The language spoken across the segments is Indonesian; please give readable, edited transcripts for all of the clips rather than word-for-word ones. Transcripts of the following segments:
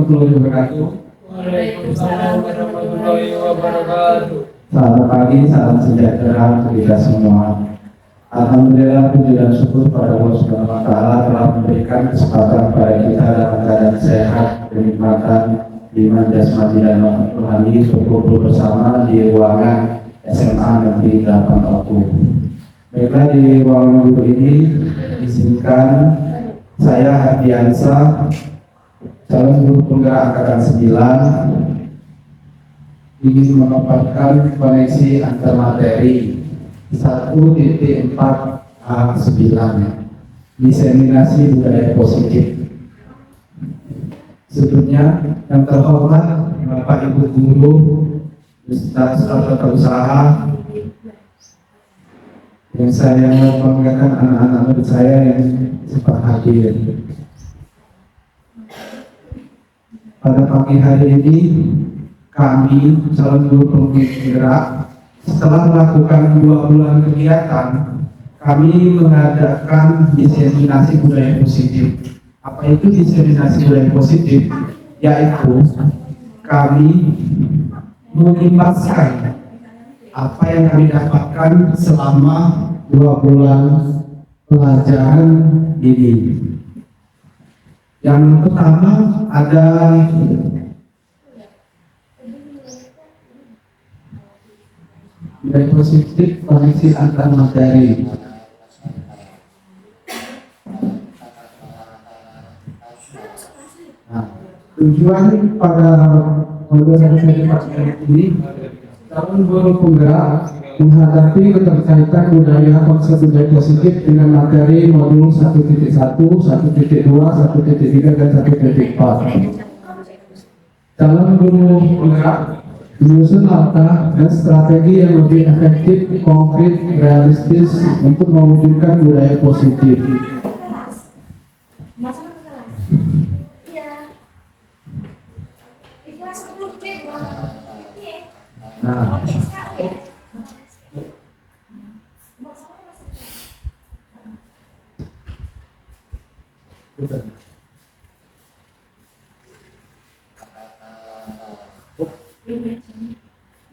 warahmatullahi wabarakatuh. Waalaikumsalam warahmatullahi wabarakatuh. Selamat pagi, salam sejahtera untuk kita semua. Alhamdulillah, puji dan syukur pada Allah Subhanahu wa Ta'ala telah memberikan kesempatan kepada kita dalam keadaan sehat, kenikmatan, iman jasmani dan rohani berkumpul bersama di ruangan SMA Negeri 8 Oku. Baiklah, di ruangan guru ini izinkan saya Hardiansa, calon guru penggerak angkatan 9, ingin memaparkan koneksi antar materi 1.4A9, diseminasi budaya positif. Sebelumnya, yang terhormat Bapak Ibu Guru, Ustaz Tata Usaha, yang saya banggakan anak-anak murid saya yang sempat hadir. Pada pagi hari ini, kami calon guru penggerak setelah melakukan 2 bulan kegiatan, kami mengadakan diseminasi budaya positif. Apa itu diseminasi budaya positif? Yaitu kami mengimbaskan apa yang kami dapatkan selama 2 bulan pelajaran ini. Yang pertama ada budaya positif, koneksi antar materi. Nah, tujuan pada modul ini calon guru penggerak menghadapi keterkaitan budaya konsep budaya positif dengan materi modul 1.1, 1.2, 1.3, dan 1.4. Calon guru penggerak menyusun langkah dan strategi yang lebih efektif, konkret, realistis untuk mewujudkan budaya positif.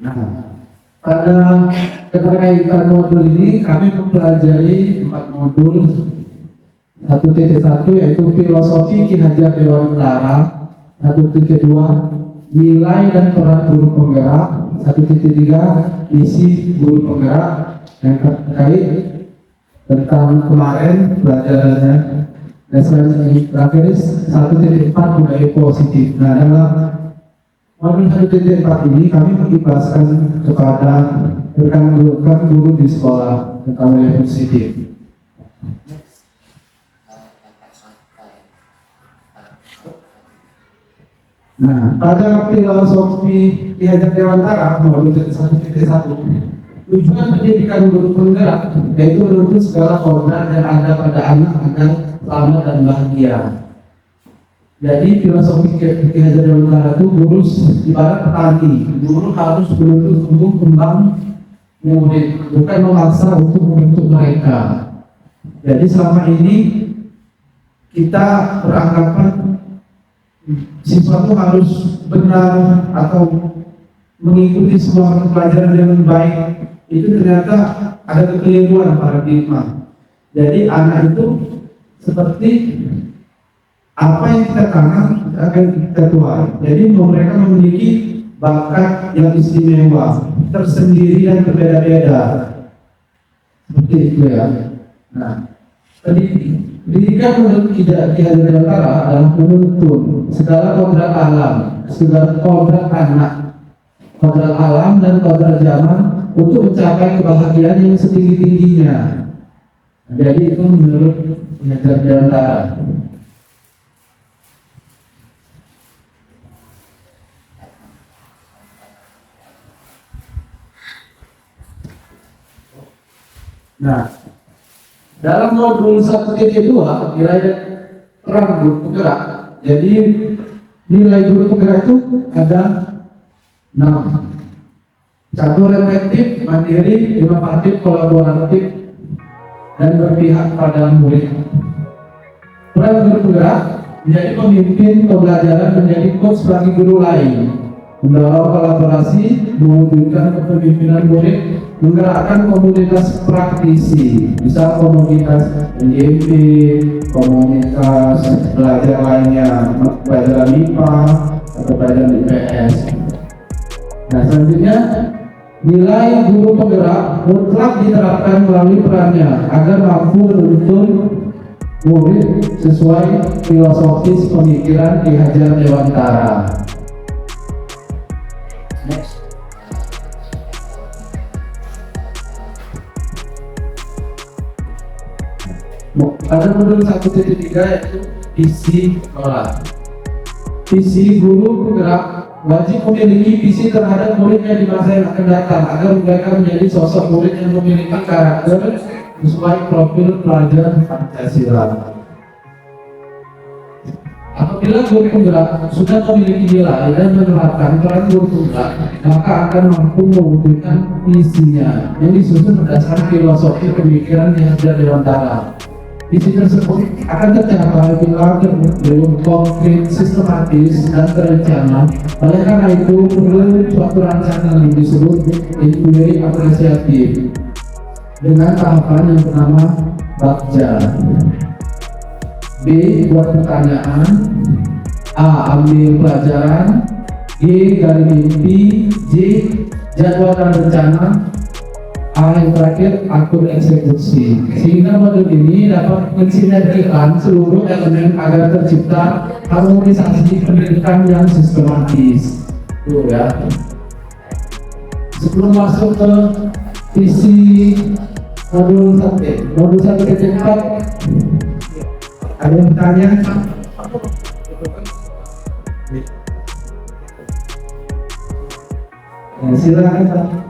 Nah, pada keterkaitan modul ini kami mempelajari 4 modul. 1.1 yaitu filosofi Ki Hajar Dewantara, 1.2 nilai dan peran guru penggerak, 1.3 isi guru penggerak yang terkait tentang kemarin pelajarannya, dan selanjutnya terakhir 1.4 budaya positif. Nah, dalam modul 1.4 ini kami mengimbaskan kepada rekan-rekan guru di sekolah tentang budaya positif. Nah, pada filosofi Ki Hajar Dewantara modul 1.1, tujuan pendidikan guru penggerak yaitu menuntut segala kodrat yang ada pada anak agar selamat dan bahagia. Jadi filosofi Ki Hajar Dewantara itu guru ibarat petani, guru harus menuntut tumbuh kembang murid, bukan memaksa untuk membentuk mereka. Jadi selama ini kita beranggapan siswa itu harus benar atau mengikuti semua pelajaran dengan baik. Itu ternyata ada kekeliruan paradigma. Jadi anak itu seperti apa yang kita tanam akan kita tuai. Jadi mereka memiliki bakat yang istimewa, tersendiri dan berbeda-beda. Seperti itu ya. Nah, pendidikan menurut Ki Hajar Dewantara adalah menuntun segala kodrat alam, segala kodrat anak, kodrat alam dan kodrat zaman untuk mencapai kebahagiaan yang setinggi-tingginya. Jadi itu menurut Ki Hajar Dewantara. Nah, dalam modul 1.2 nilai peran guru penggerak. Jadi nilai guru penggerak itu ada 6. 1 reflektif, mandiri, inovatif, kolaboratif, dan berpihak pada murid. Peran guru penggerak menjadi pemimpin pembelajaran, menjadi coach bagi guru lain, mendorong kolaborasi, mewujudkan kepemimpinan murid, menggerakkan komunitas praktisi, misal komunitas NJP, komunitas belajar lainnya, pelajaran MIPA atau pelajaran IPS. Nah, selanjutnya nilai guru penggerak mutlak diterapkan melalui perannya agar mampu menuntun murid sesuai filosofis pemikiran Ki Hajar Dewantara. Next. Pada modul 1.3 yaitu visi sekolah. Visi guru penggerak wajib memiliki visi terhadap muridnya di masa yang akan datang agar mereka menjadi sosok murid yang memiliki karakter sesuai profil pelajar Pancasila. Apabila guru penggerak sudah memiliki nilai dan menerapkan peran guru penggerak, maka akan mampu mewujudkan visinya yang disusun berdasarkan filosofi pemikiran Ki Hajar Dewantara. Visi tersebut akan tercapai bila terbentuk konkret, sistematis, dan terencana. Oleh karena itu, perlu suatu rancangan yang disebut inquiry apresiatif dengan tahapan yang bernama Bagja. B. Buat pertanyaan. A. Ambil pelajaran. G. Gali mimpi. J. Jadwal dan rencana. A. Yang terakhir, atur eksekusi. Sehingga modul ini dapat mensinergikan seluruh elemen agar tercipta harmonisasi pendidikan yang sistematis. Tuh ya. Sebelum masuk ke visi modul 1.4, ada yang bertanya? Ya, silakan Pak.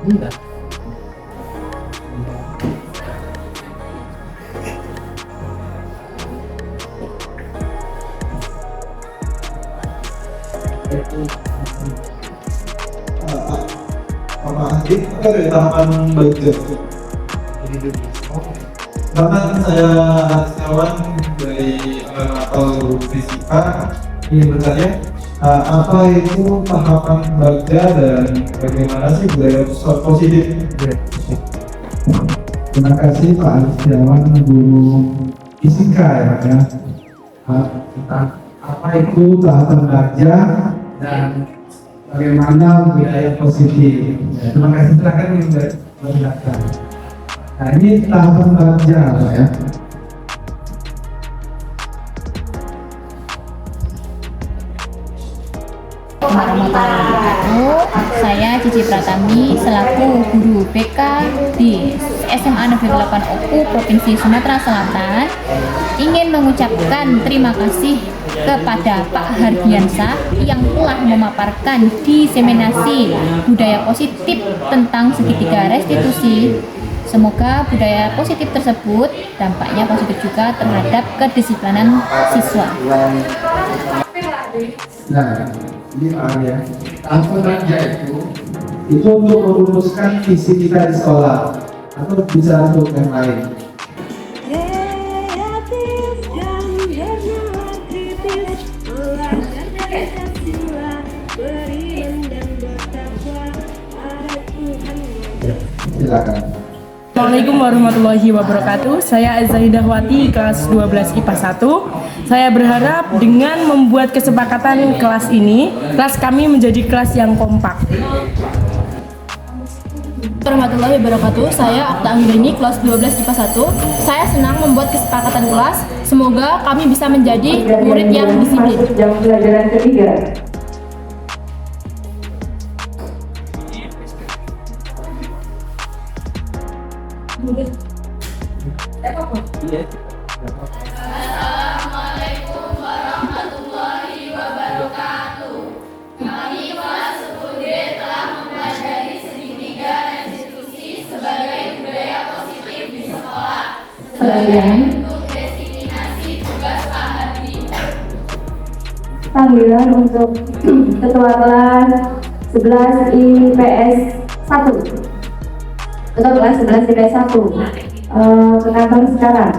Enggak. Itu dari tahapan Bagja. Bahkan saya Setiawan dari atau fisika ingin bertanya apa itu tahapan Bagja dan bagaimana sih budaya positif? Terima kasih Pak Setiawan, guru fisika ya Pak ya. Tentang apa itu tahapan Bagja dan bagaimana budaya positif. Ya, terima kasih, silakan menjelaskan. Nah, ini tahapan Bagja Pak ya. Saya Cici Pratami selaku guru BK di SMA Negeri 8 Oku Provinsi Sumatera Selatan ingin mengucapkan terima kasih kepada Pak Hardiansyah yang telah memaparkan diseminasi budaya positif tentang segitiga restitusi. Semoga budaya positif tersebut dampaknya positif juga terhadap kedisiplinan siswa. Nah, ini Pak ya. Tahapan Bagja itu untuk merumuskan visi kita di sekolah atau bisa untuk yang lain. Silakan. Assalamualaikum warahmatullahi wabarakatuh. Saya Zaidahwati, kelas 12 IPA 1. Saya berharap dengan membuat kesepakatan kelas ini, kelas kami menjadi kelas yang kompak. Warahmatullahi wabarakatuh. Saya Akta Anggreni, kelas 12 IPA 1. Saya senang membuat kesepakatan kelas. Semoga kami bisa menjadi murid yang disiplin. Jam pelajaran ketiga. Assalamualaikum warahmatullahi wabarakatuh. Kami kelas 10D telah mempelajari segitiga restitusi sebagai budaya positif di sekolah. Sebagai bentuk diseminasi tugas panggilan untuk Ketua Kelas 11 IPS 1. Ketua Kelas 11 IPS 1 ke kantor sekarang.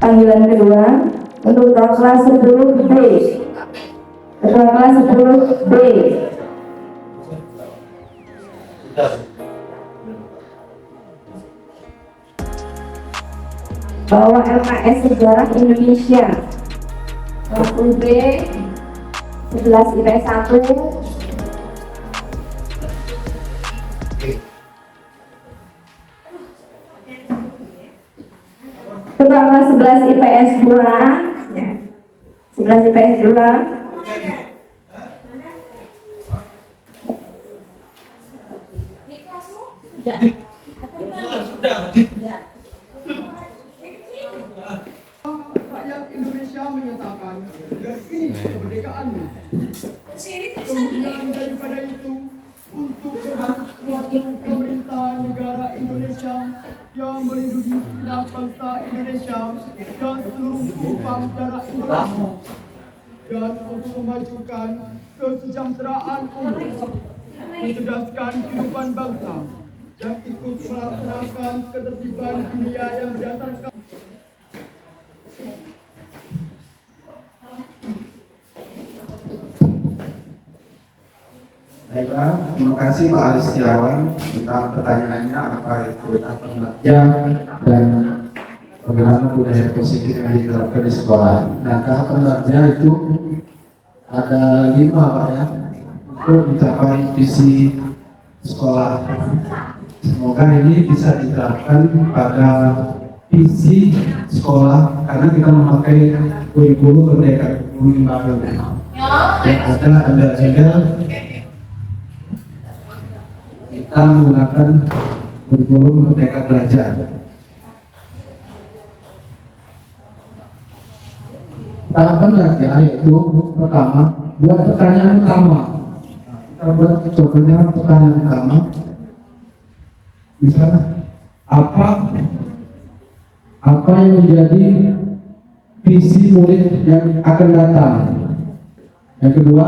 Panggilan kedua untuk Ketua Kelas 10B. Ketua Kelas 10B. Bawa LKS Sejarah Indonesia. UB 11 IPS 1. Ketua Kelas 11 IPS 2. 11 IPS 2. Rakyat Indonesia menyatakan negeri kemerdekaannya. Kemudian daripada itu, untuk suatu pemerintahan negara Indonesia yang melindungi segenap bangsa Indonesia dan seluruh tumpang darah Indonesia, dan untuk memajukan kesejahteraan umum, mencerdaskan kehidupan bangsa, dan ikut melaksanakan ketertiban dunia yang berdasarkan Baiklah, terima kasih Pak Ali Setiawan tentang pertanyaannya apa itu tata kerja dan bagaimana budaya positif yang diterapkan di sekolah. Nah, tata kerja itu ada 5 Pak ya untuk mencapai visi sekolah. Semoga ini bisa diterapkan pada visi sekolah karena kita memakai kurikulum Merdeka yang ada kita menggunakan kurikulum Merdeka Belajar. Tahapan kerja yaitu pertama, buat pertanyaan utama. Kita buat contohnya pertanyaan utama. Bisa apa yang menjadi visi murid yang akan datang. Yang kedua,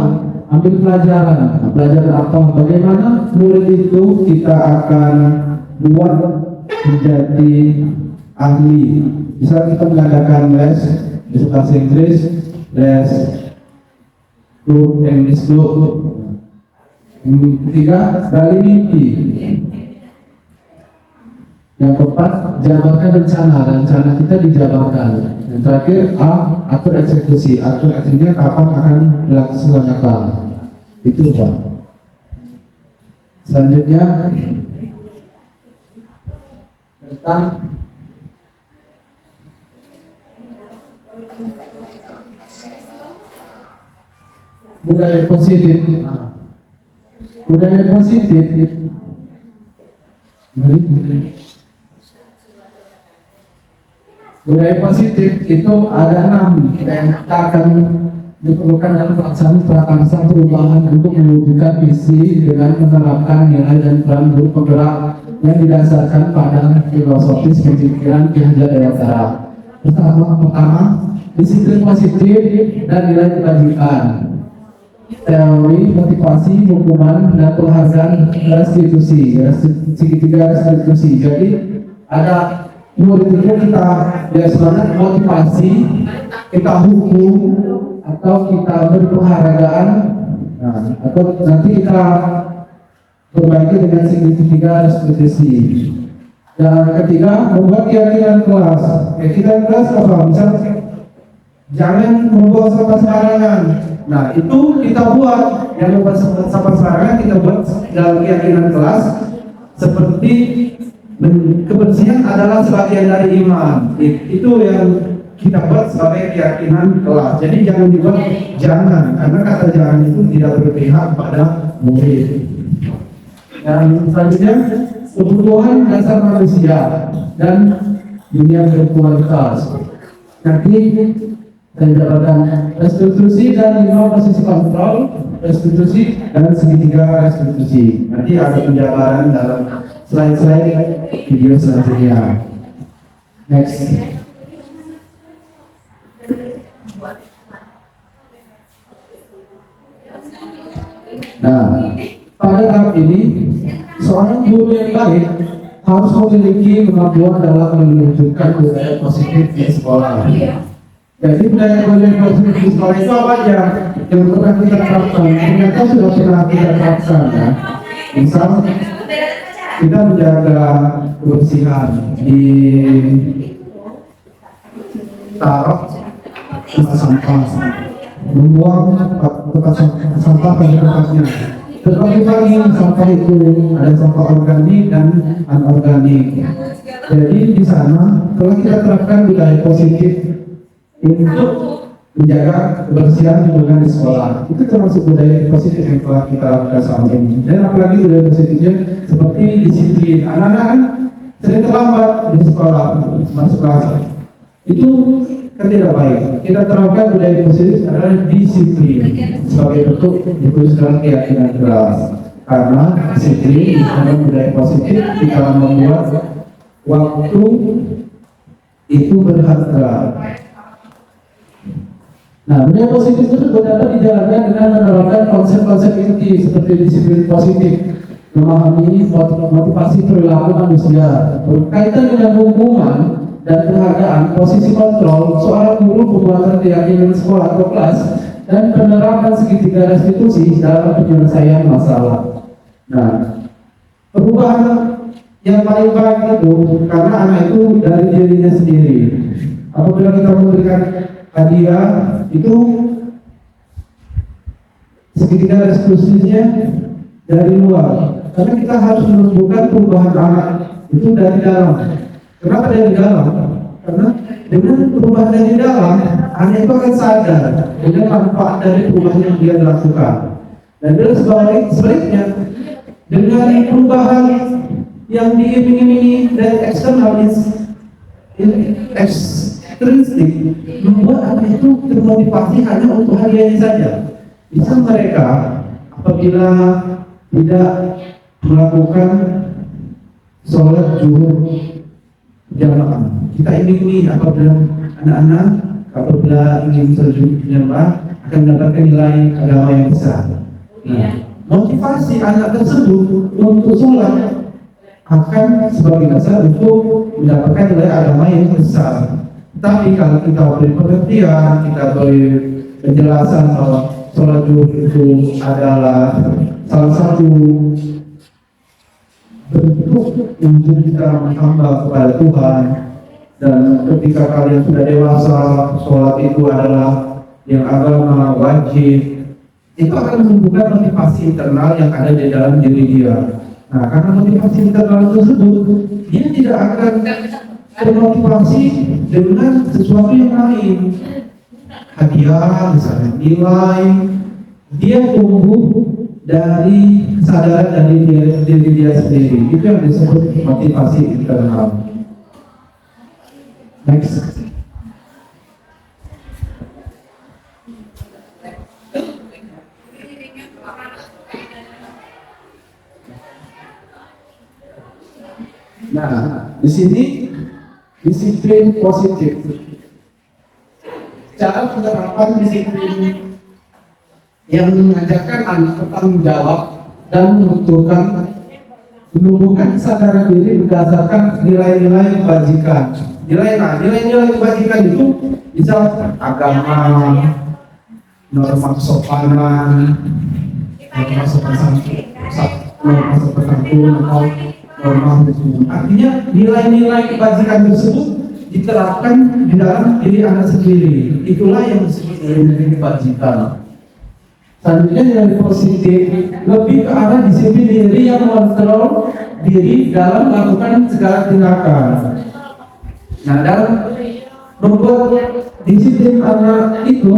ambil pelajaran. Pelajaran apa? Bagaimana murid itu kita akan buat menjadi ahli. Bisa kita mengadakan les bahasa Inggris, les English Club. Yang ketiga, gali mimpi. Yang keempat, jabarkan rencana kita dijabarkan. Yang terakhir, atur eksekusi. Atur eksekusinya kapan akan dilaksanakan. Itu Pak. Selanjutnya tentang budaya positif. Budaya positif. Budaya positif itu ada 6 yang akan diperlukan dalam pelaksanaan prakarsa perubahan untuk mewujudkan visi dengan menerapkan nilai dan peran guru penggerak yang didasarkan pada filosofis pemikiran Ki Hajar Dewantara. Pertama, disiplin positif dan nilai kebajikan, teori motivasi, hukuman, dan penghargaan restitusi. Segitiga restitusi. Jadi ada murid itu kita semangat motivasi, kita hukum, atau kita beri penghargaan, atau nanti kita perbaiki dengan segitiga restitusi. Dan ketiga, membuat keyakinan kelas. Keyakinan kelas apa? Misalnya, jangan membuang sampah sembarangan. Nah, itu kita buat. Yang membuat sampah sembarangan kita buat dalam keyakinan kelas seperti kebersihan adalah sebagian dari iman. Itu yang kita buat sebagai keyakinan kelas. Jadi jangan dibuat jangan, karena kata jangan itu tidak berpihak pada murid. Dan selanjutnya, kebutuhan dasar manusia dan dunia berkualitas. Nanti saya dapatkan restitusi dan 5 posisi kontrol, restitusi dan segitiga restitusi. Nanti ada penjabaran dalam slide video selanjutnya. Next. Nah, pada tahap ini seorang guru yang baik harus memiliki kemampuan dalam menunjukkan budaya positif di sekolah. Jadi budaya positif di sekolah itu apa aja yang pernah kita terapkan? Ternyata sudah pernah kita terapkan ya. Misal kita menjaga kebersihan di taruh tempat sampah, membuang tempat sampah pada tempatnya. Terbagi-bagi sampah itu ada sampah organik dan anorganik. Jadi di sana telah kita terapkan budaya positif untuk menjaga kebersihan lingkungan di sekolah. Itu termasuk budaya positif yang telah kita lakukan selama ini. Dan apalagi budaya positifnya seperti disiplin. Anak-anak kan sering terlambat di sekolah masuk kelas. Itu kan tidak baik. Kita terapkan budaya positif adalah disiplin sebagai bentuk dipusatkan keyakinan keras. Karena disiplin adalah budaya positif di dalam membuat waktu itu berharga. Nah, budaya positif itu dapat dijalankan dengan menerapkan konsep-konsep inti seperti disiplin positif, memahami motivasi perilaku manusia, berkaitan dengan hubungan dan penghargaan, posisi kontrol, seorang guru, pembuatan keyakinan sekolah atau kelas, dan penerapan segitiga restitusi dalam penyelesaian masalah. Nah, perubahan yang paling baik itu karena anak itu dari dirinya sendiri. Apabila kita memberikan hadiah itu segitiga restitusinya dari luar, karena kita harus menunjukkan perubahan anak itu dari dalam. Kenapa dari dalam? Karena dengan perubahan dari dalam, anak itu akan sadar dengan manfaat dari perubahan yang dia lakukan. Dan bila sebaliknya, dengan perubahan yang diiming-imingi dari eksternal ekstrinsik, membuat anak itu termotivasi hanya untuk hadiahnya saja. Bisa mereka apabila tidak melakukan sholat zuhur jamaah. Kita ini apabila anak-anak apabila ingin sujud jamaah akan mendapatkan nilai agama yang besar. Nah, motivasi anak tersebut untuk sholat akan sebagai dasar untuk mendapatkan nilai agama yang besar. Tapi kalau kita beri pengertian, kita beri penjelasan bahwa sholat zuhur itu adalah salah satu bentuk untuk kita menghamba kepada Tuhan, dan ketika kalian sudah dewasa, sholat itu adalah yang agama wajib, itu akan menumbuhkan motivasi internal yang ada di dalam diri dia. Nah, karena motivasi internal tersebut, dia tidak akan termotivasi dengan sesuatu yang lain, hadiah, misalnya nilai. Dia tumbuh dari kesadaran dari diri dia sendiri. Itu yang disebut motivasi internal. Next. Nah, di sini disiplin positif. Cara penerapan disiplin yang mengajarkan anak bertanggung jawab dan menumbuhkan kesadaran diri berdasarkan nilai-nilai kebajikan. Nilai-nilai kebajikan itu bisa agama, norma kesopanan, norma sopan santun, atau norma hukum. Artinya nilai-nilai kebajikan tersebut diterapkan di dalam diri anak sendiri. Itulah yang disebut nilai kebajikan. Selanjutnya nilai positif lebih ke arah disiplin diri yang mengontrol diri dalam melakukan segala tindakan. Nah, dalam membuat disiplin anak itu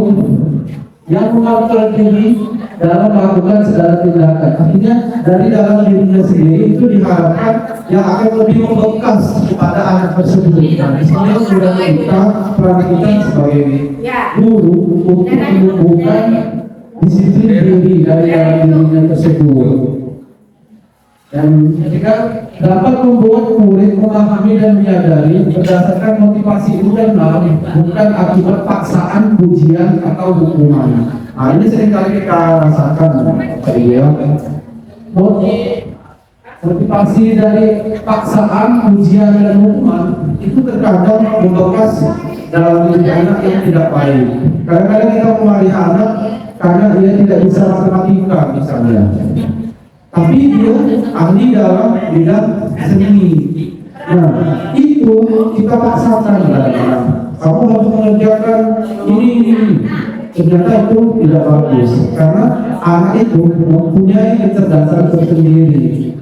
yang mengontrol diri dalam melakukan segala tindakan. Artinya dari dalam dirinya sendiri itu diharapkan yang akan lebih membekas kepada anak tersebut. Nah, disini sudah kita peran kita sebagai guru untuk menumbuhkan disiplin diri dari dalam dirinya tersebut. Dan ketika dapat membuat murid memahami dan menyadari berdasarkan motivasi internal, bukan akibat paksaan, pujian atau hukuman. Nah, ini seringkali kita rasakan, Pak Iya. Motivasi dari paksaan, pujian dan hukuman itu terkadang membekas dalam diri anak yang tidak baik. Kadang-kadang kita memarahi anak karena dia tidak bisa matematika misalnya, tapi dia ahli dalam bidang seni. Nah, itu kita paksakan kadang-kadang. Kamu harus mengerjakan ini. Ternyata itu tidak bagus karena anak itu mempunyai kecerdasan tersendiri.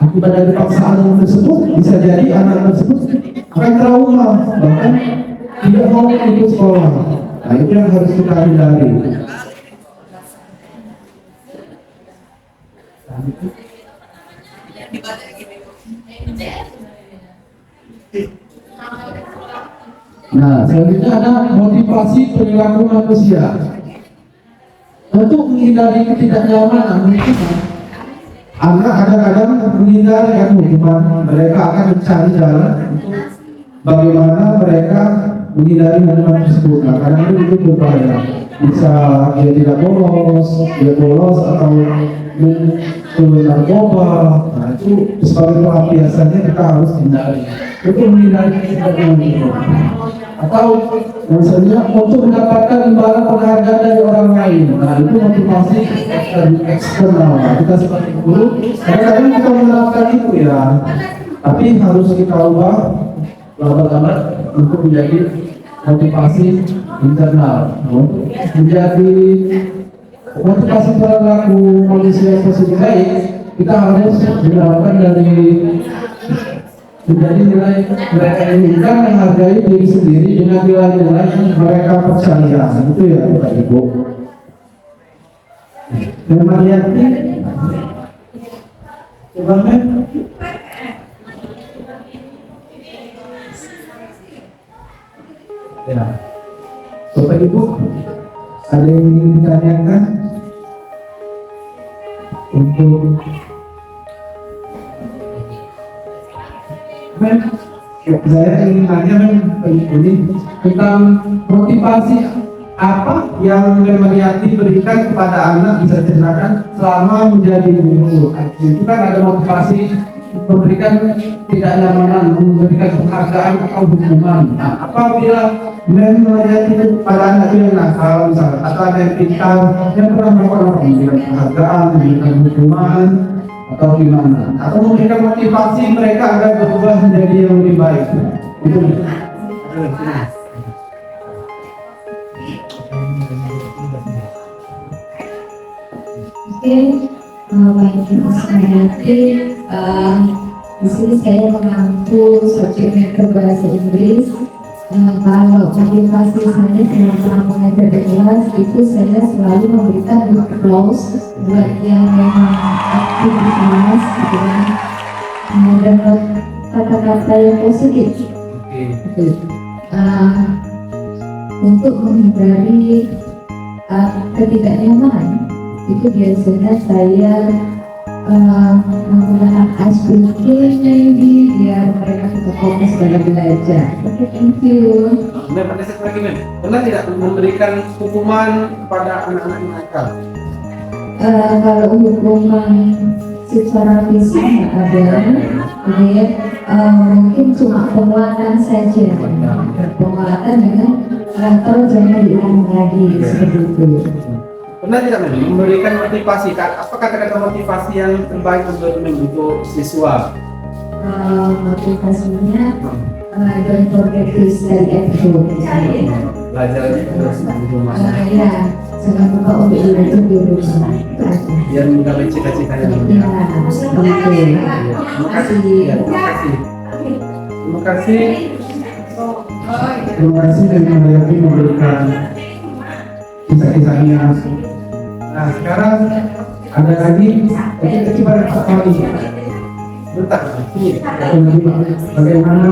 Akibat dari paksaan tersebut bisa jadi anak tersebut akan trauma, bahkan tidak mau ikut sekolah. Nah, itu yang harus kita hindari. Nah, selanjutnya ada motivasi perilaku manusia. Untuk menghindari ketidaknyamanan lingkungan, anak kadang-kadang menghindari hukuman. Mereka akan mencari jalan untuk bagaimana mereka menghindari hukuman tersebut. Nah, kadang itu berbahaya. Bisa dia tidak bolos, dia bolos atau narkoba. Nah, itu sebagai pelampiasannya kita harus hindari. Untuk menghindari ketidaknyamanan lingkungan. Atau misalnya untuk mendapatkan imbalan penghargaan dari orang lain. Nah, itu motivasi eksternal. Kita seperti guru, kadang-kadang kita menerapkan itu ya, tapi harus kita ubah lama-lama untuk menjadi motivasi internal, menjadi motivasi perilaku manusia positif baik. Kita harus menerapkan dari menjadi nilai mereka inginkan, menghargai diri sendiri dengan nilai-nilai yang mereka percaya. Itu ya Bapak Ibu. Mariati, coba men. Ya, Bapak Ibu, ada yang ingin ditanyakan untuk saya ingin tanya ini tentang motivasi apa yang Mariati berikan kepada anak, bisa ceritakan selama menjadi guru. Itu kan ada motivasi memberikan tidak nyamanan, memberikan penghargaan atau hukuman. Nah, apabila Mariati pada anak yang nakal misalnya, atau ada yang pintar yang pernah melakukan memberikan penghargaan, memberikan hukuman, atau gimana, atau memberikan motivasi mereka agar berubah menjadi yang lebih baik. Itu. Oke, baik Mas Mariati. Di sini saya mengampu subjek matter bahasa Inggris. Kalau motivasi saya selama mengajar di kelas itu saya selalu memberikan applause buat yang memang aktif di kelas, gitu kan, dan kata-kata yang positif. Untuk menghindari ketidaknyamanan itu biasanya saya menggunakan ice breaking maybe biar mereka tetap fokus dalam belajar. Oke, thank you. Pernah tidak memberikan hukuman kepada anak-anak yang nakal? Kalau hukuman secara fisik nggak ada, ini mungkin cuma penguatan saja. Penguatan dengan terus jangan diulangi lagi seperti itu. Pernah tidak memberikan motivasi? Apa kata-kata motivasi yang terbaik untuk siswa? Motivasinya don't forget to study at home. Belajarnya harus di rumah. Ya, jangan lupa untuk belajar di rumah. Biar menggapai cita-citanya. Ya, seperti itu. Terima kasih. Terima kasih. Terima kasih. Terima kasih dari Mariati memberikan kisah-kisahnya. Nah, sekarang ada lagi kita coba kali letak ini bagaimana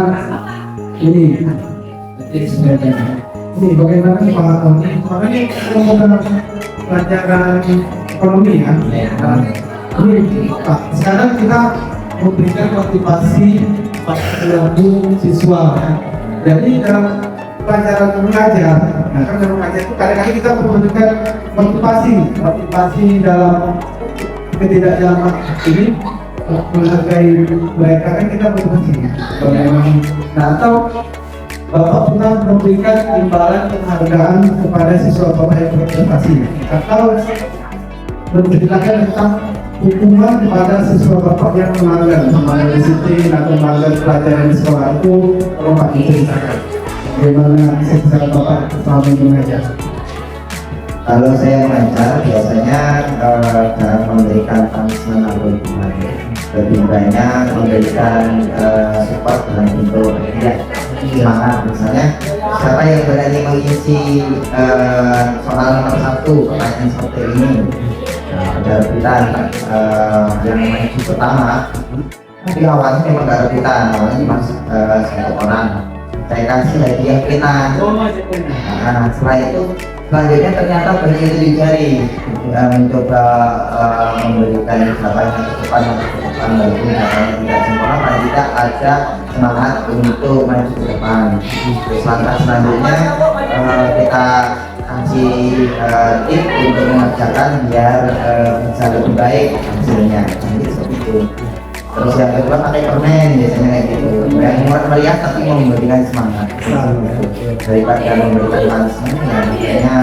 ini bagaimana Pak Tony, makanya kita menggunakan pelajaran ekonomi ya. Nah, Ini Pak, sekarang kita memberikan motivasi pada perilaku siswa. Jadi dalam pelajaran mengajar, nah kan dalam mengajar itu kadang-kadang kita memberikan motivasi dalam ketidakjaman ini menghargai mereka, kan kita motivasi. Nah, atau Bapak pernah memberikan imbalan penghargaan kepada siswa Bapak yang berprestasi, atau menceritakan tentang hukuman kepada siswa Bapak yang melanggar disiplin atau melanggar pelajaran di sekolah itu, tolong Pak diceritakan bagaimana siswa Bapak selama ini mengajar. Kalau saya mengajar biasanya cara memberikan punishment atau hukuman, lebih banyak memberikan support dalam bentuk semangat. Misalnya siapa yang berani mengisi soal nomor 1 pertanyaan seperti ini, ada rebutan yang maju pertama, tapi awalnya memang gak rebutan, awalnya cuma 1 orang, saya kasih hadiah pena. Nah, setelah itu selanjutnya ternyata berjari jari mencoba memberikan jawaban yang cepat walaupun jawabannya tidak sempurna, paling tidak ada semangat untuk maju ke depan. Terus langkah selanjutnya kita kasih tip untuk mengerjakan biar bisa lebih baik hasilnya, nanti seperti itu. Terus yang kedua pakai permen, biasanya kayak gitu, yang meriah tapi memberikan semangat daripada memberikan punishment ya,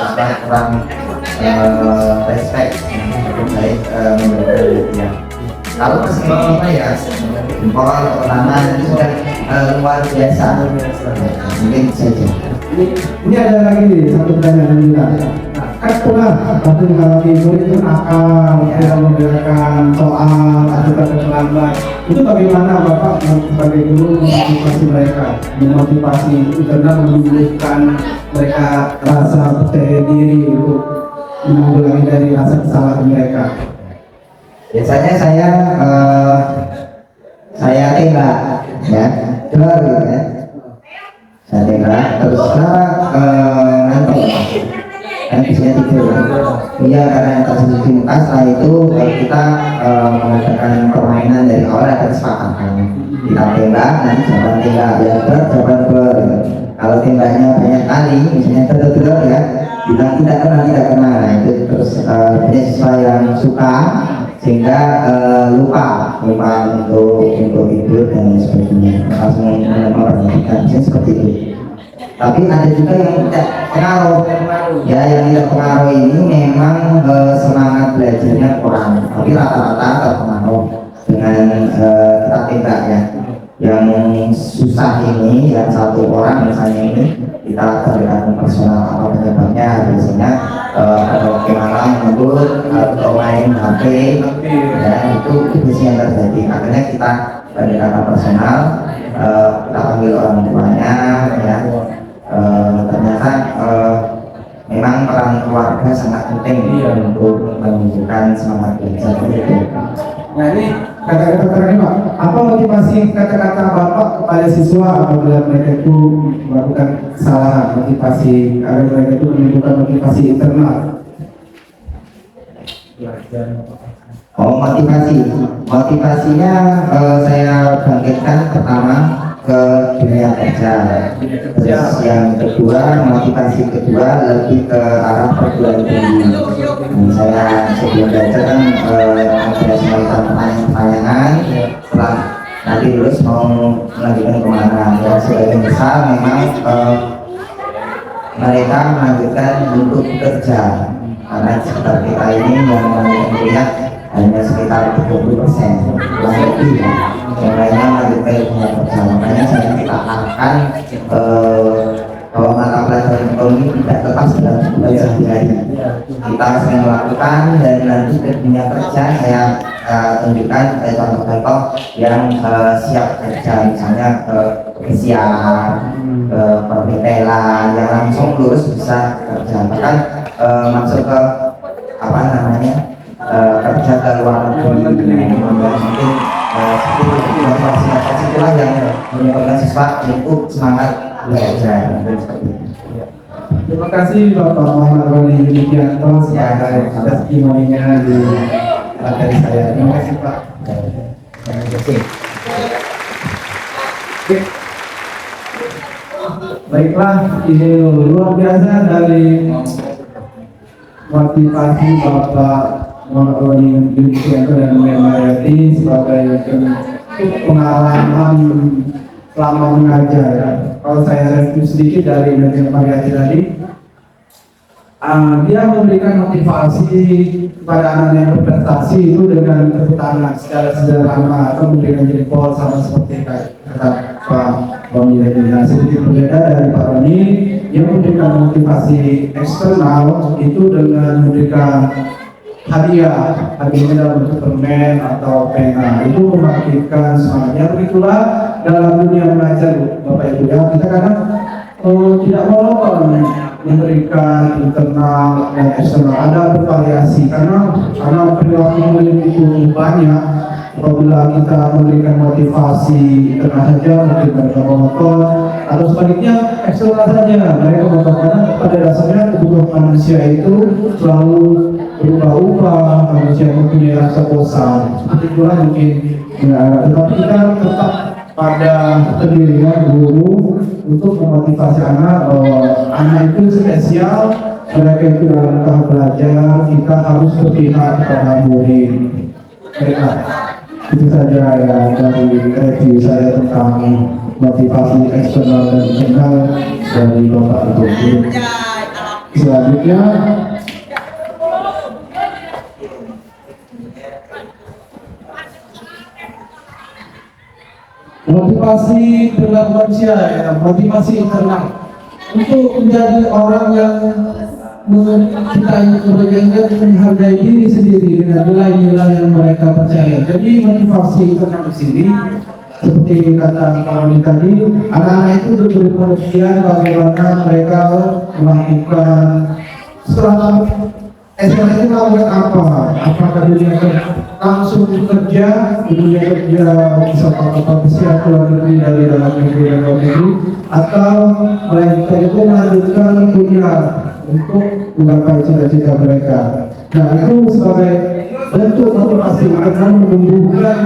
makanya kurang respect, lebih baik memberikan hadiah. Kalau kesimpulannya ya jempol tangan itu sudah luar biasa, mungkin saja. Ini ada lagi nih, satu pertanyaan juga. Kan pernah waktu mengalami murid itu nakal, tidak memberikan soal atau terlambat. Itu bagaimana Bapak sebagai guru memotivasi mereka, memotivasi itu karena menumbuhkan mereka rasa percaya diri untuk menanggulangi dari rasa kesalahan mereka. Biasanya saya tembak ya, keluar gitu ya. Saya tembak terus nanti bisa tidur. Iya, karena tersebut di muka. Setelah itu kita mengadakan permainan dari awal, ada kesepakatan. Kita tembak, nanti jawaban tembak, ya jawaban ber. Kalau tembaknya banyak kali, misalnya terus ya, bilang tidak kena, nah itu terus punya siswa yang suka sehingga lupa untuk tidur dan sebagainya. Langsung memperhatikan seperti itu. Tapi ada juga yang tidak pengaruh, ya yang tidak pengaruh ini memang semangat belajarnya kurang, tapi rata-rata terpengaruh dengan kita tembak ya. Yang susah ini, yang 1 orang misalnya ini, kita berikan personal apa penyebabnya, biasanya atau kenalan mundur atau main HP, ya itu biasanya yang terjadi. Akhirnya kita berikan personal, kita panggil orang tuanya, ya. Ternyata memang peran keluarga sangat penting untuk menunjukkan semangat belajar itu. Nah ini kata-kata terakhir Pak, apa motivasi kata-kata Bapak kepada siswa apabila mereka itu melakukan kesalahan, motivasi agar mereka itu menunjukkan motivasi internal? Oh, motivasinya saya bangkitkan pertama ke dunia kerja. Terus yang kedua, motivasi kedua lebih ke arah perguruan tinggi. Saya sebelum belajar kan ada semacam pertanyaan, setelah nanti lulus mau melanjutkan kemana. Ya sebagian besar memang mereka melanjutkan untuk bekerja, karena sekitar kita ini yang melanjutkan kuliah hanya sekitar 30%, kurang lebih ya. Yang lainnya melanjutkan dunia kerja. Makanya saya kita arahkan bahwa mata pelajaran ekonomi tidak tetap dalam bulan sehari-hari. Kita sering melakukan dan nanti ke dunia kerja saya tunjukkan contoh-contoh yang siap kerja, misalnya kesian, perhotelan yang langsung lulus bisa kerja, bahkan masuk ke apa namanya kerja ke luar negeri. Mungkin motivasi itulah yang menyebabkan siswa untuk semangat belajar. Terima kasih Bapak Muhammad Roni Yudianto sebagai testimoninya di materi saya. Terima kasih Pak. Oke. Baiklah, ini luar biasa dari motivasi Bapak Muhammad Yudhistira dan Memayati sebagai pengalaman selama mengajar. Ya. Kalau saya review sedikit dari Memayati tadi, dia memberikan motivasi kepada anak yang berprestasi itu dengan tepuk tangan secara sederhana atau memberikan jempol sama seperti kata Pak Roni tadi. Nah, sedikit berbeda dari Pak Roni yang memberikan motivasi eksternal itu dengan memberikan hadiah dalam bentuk permen atau pena. Itu membangkitkan semangatnya. Begitulah dalam dunia mengajar Bapak Ibu ya, kita kadang tidak monoton memberikan internal dan eksternal, ada bervariasi karena perilaku murid itu banyak. Apabila kita memberikan motivasi internal saja mungkin mereka monoton, atau sebaliknya eksternal saja mereka monoton, karena pada dasarnya kebutuhan manusia itu selalu berubah-ubah, manusia mempunyai rasa bosan. Seperti itulah mungkin ya, tetapi kita tetap pada pendirian guru untuk memotivasi anak bahwa anak itu spesial, mereka itu dalam tahap belajar, kita harus berpihak kepada murid mereka. Itu saja ya dari review saya tentang motivasi eksternal dan internal dari Bapak Ibu. Selanjutnya motivasi perilaku manusia ya, motivasi internal untuk menjadi orang yang kita menghargai diri sendiri dengan nilai-nilai yang mereka percaya. Jadi motivasi internal di sini seperti kata Pak Roni tadi, anak-anak itu diberi pengertian bagaimana mereka melakukan setelah SMA itu melakukan apa? Apakah dunia langsung bekerja, di dunia kerja bisa apa siap keluar negeri dari dalam negeri dan luar negeri, atau mereka itu melanjutkan kuliah untuk menggapai cita-cita mereka. Nah itu sebagai bentuk motivasi akan menumbuhkan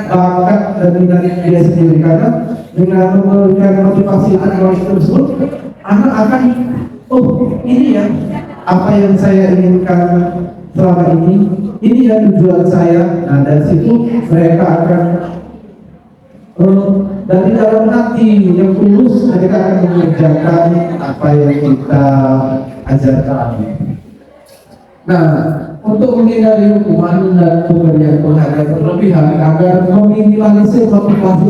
bakat dan minat dia sendiri, karena dengan memberikan motivasi tersebut anak akan ini ya apa yang saya inginkan selama ini ya tujuan saya. Nah dari situ mereka akan dari dalam hati yang tulus mereka akan mengerjakan apa yang kita ajarkan. Nah untuk menghindari hukuman dan pemberian penghargaan berlebihan agar meminimalisir motivasi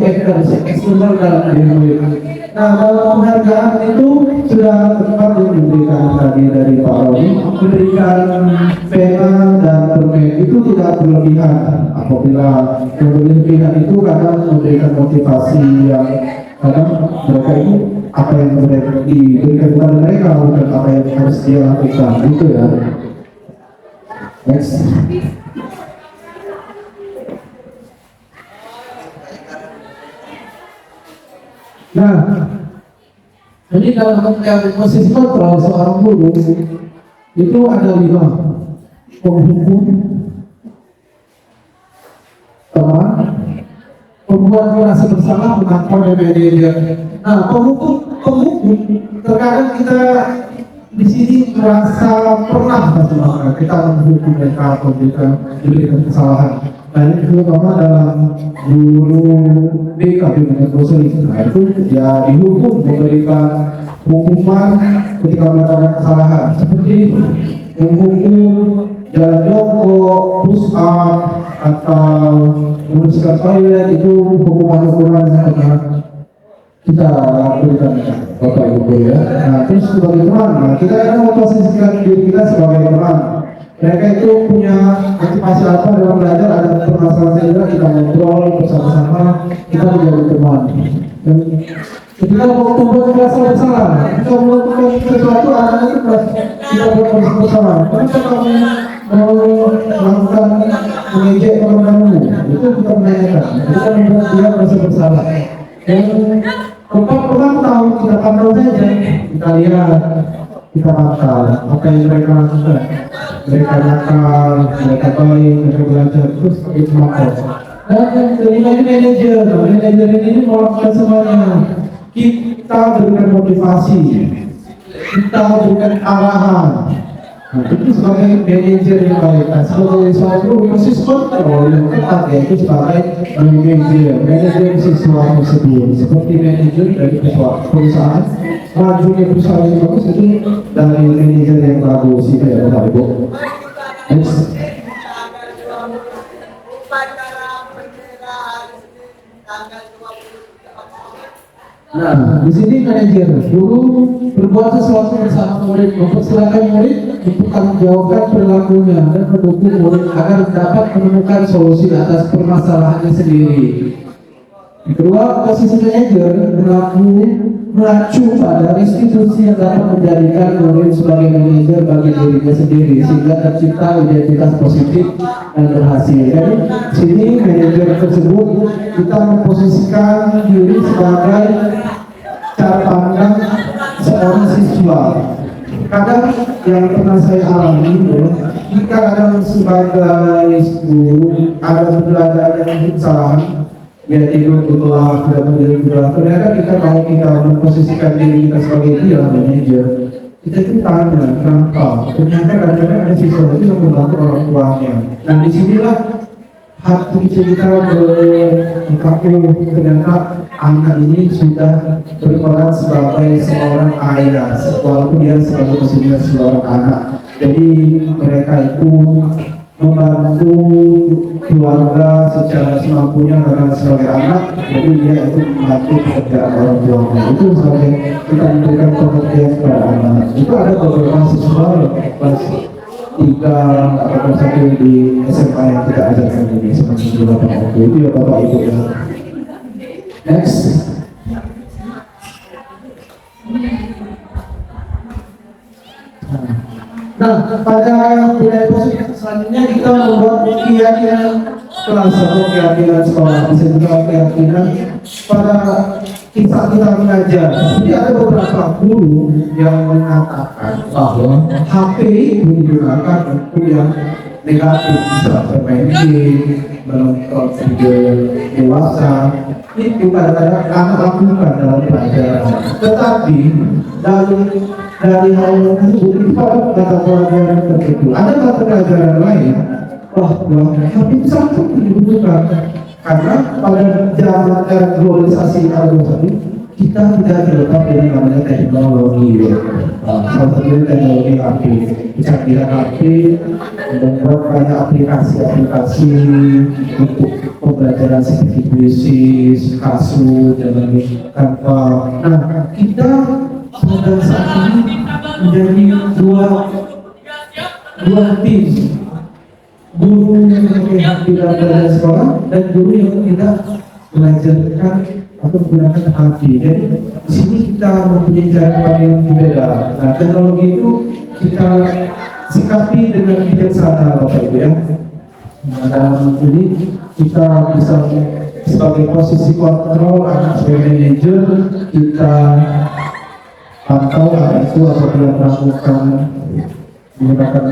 eksternal dalam diri murid. Nah, dalam penghargaan itu sudah tepat diberikan tadi dari Pak Roni, memberikan pena dan permen itu tidak berlebihan. Apabila yang berlebihan itu kadang memberikan motivasi yang kadang mereka itu apa yang mereka diberikan kepada mereka bukan apa yang harus dia lakukan, gitu ya. Next. Nah, jadi dalam posisi kontrol seorang guru itu ada 5: penghukum, teman, pembuat merasa bersalah, pengakuan, dan mediator. Nah, penghukum terkadang kita di sini merasa pernah kita menghukum mereka atau diberikan kesalahan. Nah ini terutama dalam guru BK dengan dosen. Nah itu ya dihukum, memberikan hukuman ketika melakukan kesalahan seperti menghukum jalan jongkok, push up, atau membersihkan toilet. Itu hukuman-hukuman yang pernah kita berikan Bapak Ibu ya. Nah terus sebagai teman, nah, kita akan memposisikan diri kita sebagai teman. Mereka itu punya motivasi apa dalam belajar, ada permasalahan juga, kita ngobrol bersama-sama, kita menjadi teman. Dan ketika membuat merasa bersalah, kita melakukan sesuatu, anak itu kita buat bersama. Kenapa kamu mau melakukan mengejek teman-temanmu? Itu kita menanyakan, kita membuat dia merasa bersalah. Dan pertama tahu kita pandang saja, kita lihat kita nakal, apa yang mereka lakukan, mereka nakal, mereka baik, mereka belajar terus itu nakal. Dan dari manajer ini melakukan semuanya. Kita berikan motivasi, kita berikan arahan. Nah, itu sebagai manajer yang baik. Nah, sebagai suatu siswa yang ketat ya, itu sebagai manajer siswa tersebut. Seperti manajer dari perusahaan, majunya perusahaan yang bagus itu dari manajer yang bagus itu ya, Bapak Ibu. Next. Nah, di sini manajer, guru berbuat sesuatu bersama murid, mempersilahkan murid untuk menjawabkan perilakunya dan mendukung murid agar dapat menemukan solusi atas permasalahannya sendiri. Kedua, posisi manajer mengacu pada institusi yang dapat menjadikan murid sebagai manajer bagi dirinya sendiri sehingga tercipta identitas positif dan berhasil. Jadi, sini manajer tersebut kita memposisikan diri sebagai cara pandang seorang siswa. Kadang yang pernah saya alami, jika kadang sebagai guru ada belajar yang salah, ya tidur berulang, tidak menjadi berulang. Ternyata kita memposisikan diri kita sebagai dia manajer, kita itu tanya kenapa. Ternyata kadang-kadang ada siswa itu yang membantu orang tuanya. Dan disinilah hati kita berkabung. Ternyata anak ini sudah berperan sebagai seorang ayah, walaupun dia sebagai posisinya seorang anak. Jadi mereka itu membantu keluarga secara semampunya karena sebagai anak, jadi dia itu membantu pekerjaan orang tuanya. Itu sebagai kita memberikan pengertian kepada anak. Itu ada beberapa siswa kelas 3 atau kelas 1 di SMA yang tidak ajarkan ini seperti itu Bapak Ibu. Itu ya Bapak Ibu ya. Next. Nah, pada budaya positif selanjutnya kita membuat keyakinan kelas atau keyakinan sekolah, bisa juga keyakinan pada kisah kita mengajar. Jadi ada beberapa guru yang mengatakan bahwa HP itu digunakan untuk yang negatif, bisa bermain game, menonton video dewasa. Itu kadang-kadang anak lakukan dalam pelajaran. Tetapi dari hal tersebut itu ada mata pelajaran tertentu. Ada mata pelajaran lain bahwa HP itu sangat dibutuhkan karena pada zaman era globalisasi kita tidak terlepas dari namanya teknologi. Salah satunya teknologi HP, kecanggihan HP membuat banyak aplikasi-aplikasi untuk pembelajaran seperti krisis, kasus, dan lain-lain. Nah, kita pada saat ini menjadi dua tim, guru yang tidak belajar sekolah dan guru yang tidak belajarkan atau menggunakan HP. Jadi di sini kita mempunyai cara pandang yang berbeda. Nah, teknologi itu kita sikapi dengan bijaksana, Bapak Ibu ya. Nah, dalam ini kita bisa sebagai posisi kontrol anak sebagai manajer, kita pantau anak itu apabila melakukan menggunakan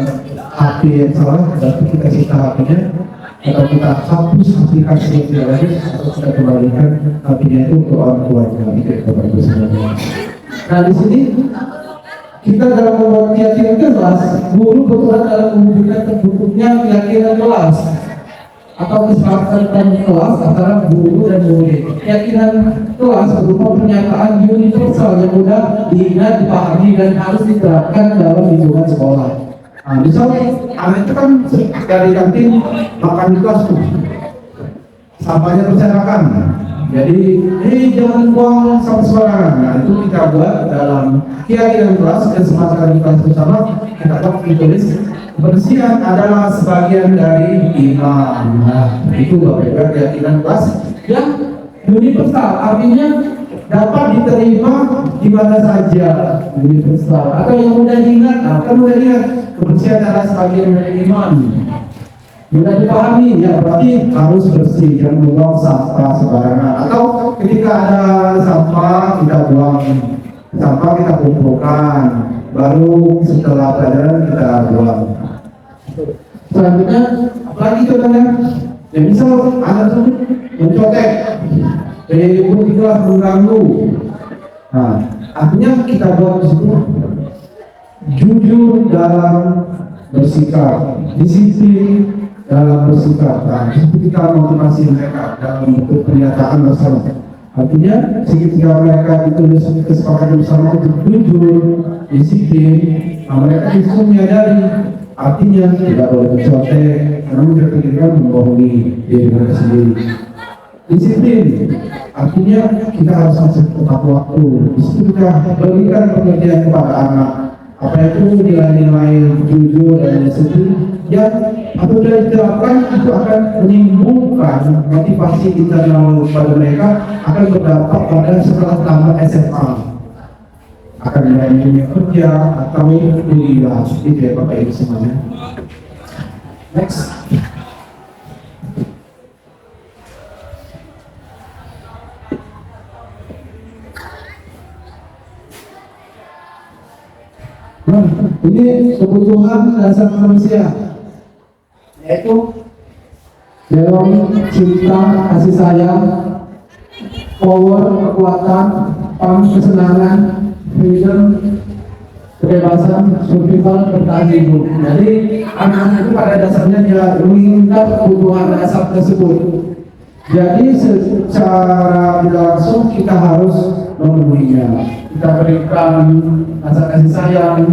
HP yang salah, berarti kita sita HP-nya atau kita hapus aplikasi yang tidak baik atau kita kembalikan HP-nya itu untuk orang tuanya. Itu Bapak Ibu semuanya. Nah, di sini kita dalam membuat keyakinan kelas, guru berperan dalam mewujudkan terbentuknya keyakinan kelas atau kesepakatan kelas antara guru dan murid. Keyakinan kelas berupa pernyataan universal yang mudah diingat, dipahami dan harus diterapkan dalam lingkungan sekolah. Nah, misalnya anak itu kan dari kantin makan di kelas tuh, sampahnya berserakan. Jadi, jangan buang sampah sembarangan. Nah, itu kita buat dalam keyakinan kelas dan kesepakatan kelas bersama. Kita buat ditulis kebersihan adalah sebagian dari iman. Nah, itu Bapak keyakinan kelas yang universal, artinya dapat diterima di mana saja, universal atau yang mudah diingat. Nah, kan mudah diingat, kebersihan adalah sebagian dari iman. Mudah dipahami, ya berarti harus bersih, jangan buang sampah sembarangan. Atau ketika ada sampah kita buang, sampah kita kumpulkan. baru setelah pelajaran kita buang. Selanjutnya, apalagi contohnya, ya misal anak tuh mencontek, juga mengganggu. Nah, artinya kita buat di situ jujur dalam bersikap, disiplin dalam bersikap. Nah, kita motivasi mereka dalam bentuk pernyataan bersama. Artinya, ketika mereka ditulis kesepakatan bersama untuk jujur, disiplin, nah mereka justru menyadari artinya tidak boleh mencontek, namun berpikirkan membohongi diri mereka sendiri. Disiplin, artinya kita harus masuk tepat waktu. Disitu kita berikan pengertian kepada anak. Apa itu nilai-nilai jujur dan disiplin yang apabila diterapkan itu akan menimbulkan motivasi internal pada mereka, akan berdampak pada setelah tamat SMA akan mulai dunia kerja atau kuliah. Itu ya Bapak Ibu semuanya. Next. Nah, ini kebutuhan dasar manusia, yaitu dalam cinta, kasih sayang, power, kekuatan, kesenangan, freedom, kebebasan, survival, bertahan hidup. Jadi anak-anak itu pada dasarnya dia menginginkan kebutuhan dasar tersebut. Jadi secara tidak langsung kita harus memenuhinya. Kita berikan rasa kasih sayang,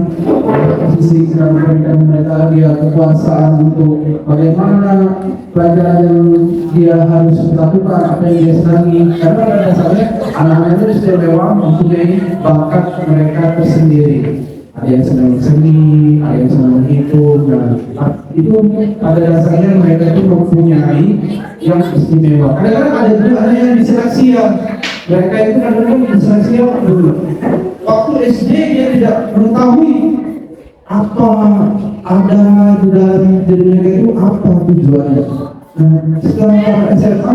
posisi kita memberikan mereka dia kekuasaan untuk bagaimana pelajaran yang dia harus lakukan, apa yang dia senangi. Karena pada dasarnya anak-anak itu istimewa mempunyai bakat mereka tersendiri. Ada yang senang seni, ada yang senang menghitung. Nah, itu pada dasarnya mereka itu mempunyai yang istimewa. Kadang-kadang ada juga ada yang diseleksi. Mereka itu kadang-kadang diseleksi dulu. Waktu SD dia tidak mengetahui apa ada di dalam diri mereka itu, apa tujuannya. Nah, setelah pada SMA,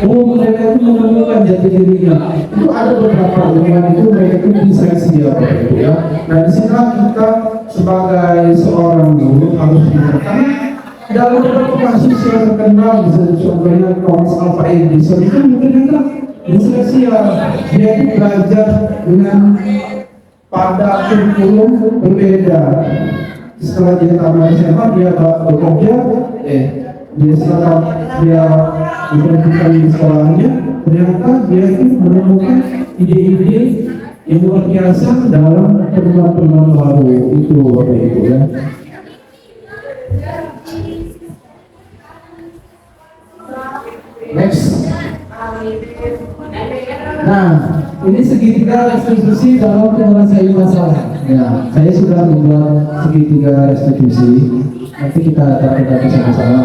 mereka itu menemukan jati dirinya. Itu ada beberapa dengan itu mereka itu diseleksi ya. Nah, di sini kita sebagai seorang guru harus karena dalam beberapa kasus yang terkenal, contohnya Thomas Alva Edison itu mungkin diseleksi dia itu belajar dengan pada kurikulum berbeda. Setelah dia tamat SMA dia bekerja, setelah dia diberhentikan di sekolahnya, ternyata dia itu menemukan ide-ide yang luar biasa dalam penemuan-penemuan baru itu Bapak Ibu ya. Next. Nah, ini segitiga restitusi dalam penyelesaian masalah. Ya, saya sudah membuat segitiga restitusi. Nanti kita akan bersama-sama.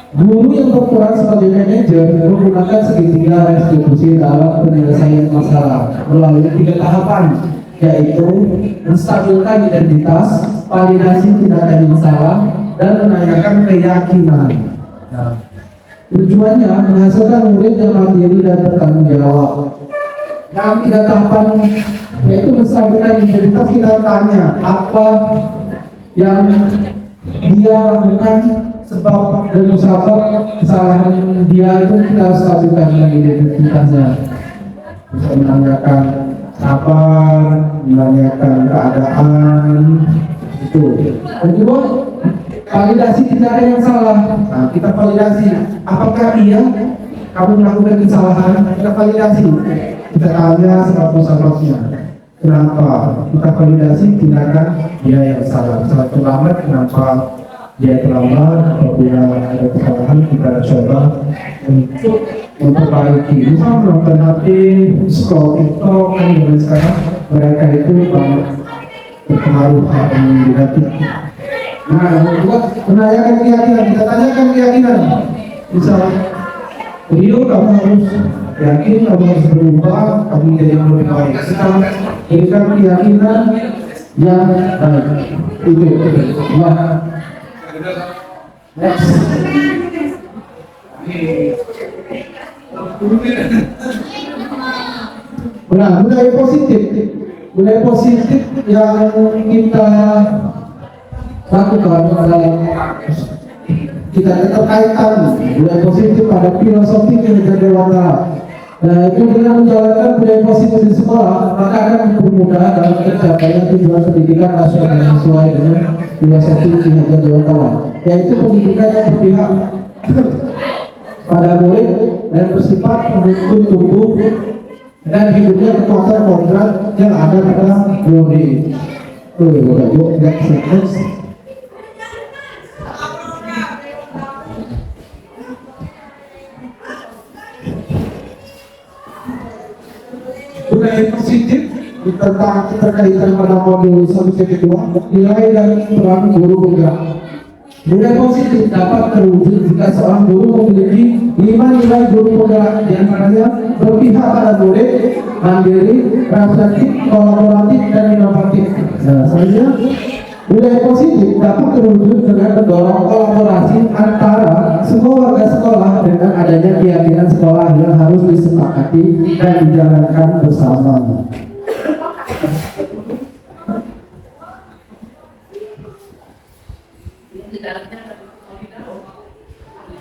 Guru yang berperan sebagai manajer menggunakan segitiga restitusi dalam penyelesaian masalah melalui 3 tahapan, yaitu menstabilkan identitas, validasi tindakan masalah, dan menanyakan keyakinan. Nah, tujuannya menghasilkan murid yang mandiri dan bertanggung jawab. Dalam 3 tahapan yaitu menstabilkan identitas, kita tanya apa yang dia lakukan, sebab dan musabab kesalahan dia itu kita harus stabilkan identitasnya. Bisa menanyakan sabar, menanyakan keadaan itu. Kedua, validasi tindakan yang salah. Nah, kita validasi apakah iya kamu melakukan kesalahan, kita validasi. Kita tanya sebab-sebabnya. Kenapa? Kita validasi tindakan dia yang salah. Salah terlambat, kenapa dia terlambat? Apabila ada kesalahan, kita coba untuk memperbaiki. Misalnya menonton HP, scroll TikTok, kan zaman sekarang mereka itu banyak berpengaruh hal yang negatif. Nah, juga menanyakan keyakinan. Kita tanyakan keyakinan. Misalnya, Rio, kamu harus yakin, kamu harus berubah, kamu jadi yang lebih baik. Kita berikan keyakinan yang baik. Itu. Ya. Next. Nah, budaya positif. Budaya positif yang kita lakukan dalam kita terkaitkan budaya positif pada filosofi kinerja dewata. Nah, itu dengan menjalankan budaya positif di sekolah, maka akan mempermudah dalam tercapainya tujuan pendidikan nasional yang sesuai dengan filosofi kinerja dewata, yaitu pendidikan yang berpihak pada murid dan bersifat menuntun tumbuh dan hidupnya kekuatan kodrat yang ada pada murid. Budaya positif tentang keterkaitan pada modul 1.2 nilai dan peran guru penggerak. Budaya positif dapat terwujud jika seorang guru memiliki 5 nilai guru penggerak, di antaranya berpihak pada murid, mandiri, reflektif, kolaboratif, dan inovatif. Nah, selanjutnya budaya positif dapat terwujud dengan mendorong kolaborasi antara semua warga sekolah dengan adanya keyakinan sekolah yang harus disepakati dan dijalankan bersama.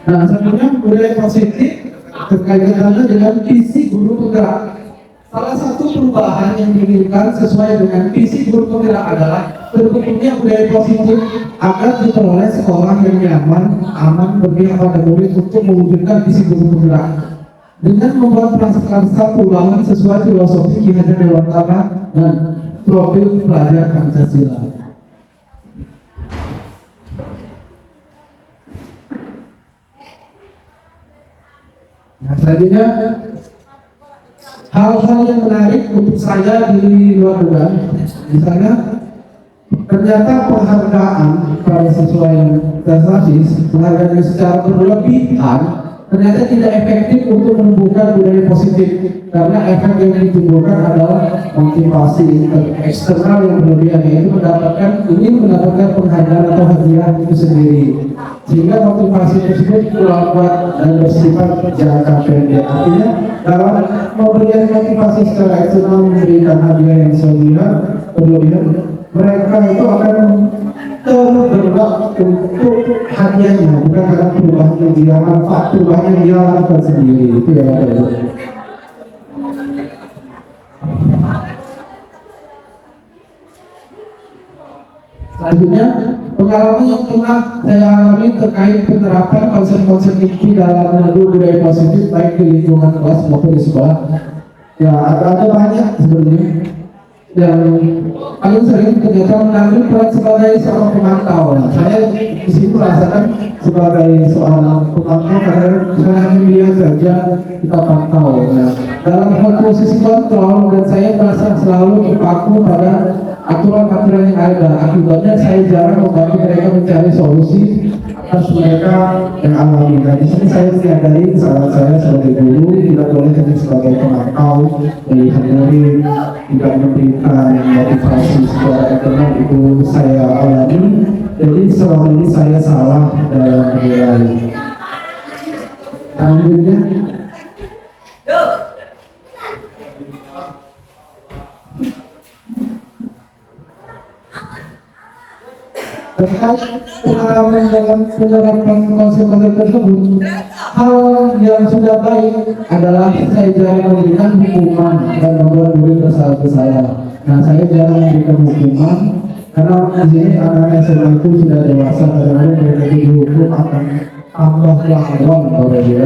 Nah, selanjutnya budaya positif terkaitannya dengan visi guru penggerak. Salah satu perubahan yang diinginkan sesuai dengan visi guru penggerak adalah terbentuknya budaya positif agar diperoleh sekolah yang nyaman, aman, berpihak pada murid untuk mewujudkan visi guru penggerak. Dengan membuat prakarsa perubahan sesuai filosofi kinerja dewata dan profil pelajar Pancasila. Nah, selanjutnya hal-hal yang menarik untuk saya di luar dugaan, misalnya ternyata penghargaan pada siswa yang prestasi, penghargaan secara berlebihan ternyata tidak efektif untuk menumbuhkan budaya positif, karena efek yang ditimbulkan adalah motivasi eksternal yang berlebihan, yaitu ingin mendapatkan penghargaan atau hadiah itu sendiri, sehingga motivasi tersebut kurang kuat dan bersifat jangka pendek. Artinya dalam memberikan motivasi secara eksternal, memberikan hadiah yang berlebihan, mereka itu akan tergerak untuk hadiahnya, bukan karena perubahan yang dia manfaat, perubahan yang dia lakukan sendiri. Itu ya Bapak Ibu. Selanjutnya, pengalaman yang pernah saya alami terkait penerapan konsep-konsep inti dalam modul budaya positif baik di lingkungan kelas maupun di sekolah. Ya, ada banyak sebenarnya. Yang paling sering ternyata mengambil peran sebagai seorang pemantau. Nah, saya di situ rasakan sebagai seorang pemantau karena saya hanya saja kita pantau. Nah, dalam hal posisi kontrol dan saya merasa selalu terpaku pada aturan-aturan yang ada. Akibatnya saya jarang membantu mereka mencari solusi atas mereka yang alami. Nah, di sini saya menyadari kesalahan saya sebagai guru, tidak boleh hanya sebagai pemantau, melihat murid, tidak memberikan motivasi secara eksternal. Itu saya alami. Jadi selama ini saya salah dalam menilai. Selanjutnya, terkait pengalaman dalam penerapan konsep-konsep tersebut, hal yang sudah baik adalah saya jarang memberikan hukuman dan membuat murid bersalah. Nah, saya jarang memberikan hukuman karena di sini anak-anak SMA itu sudah dewasa, kadang-kadang mereka dihukum akan tambah lawan kalau dia.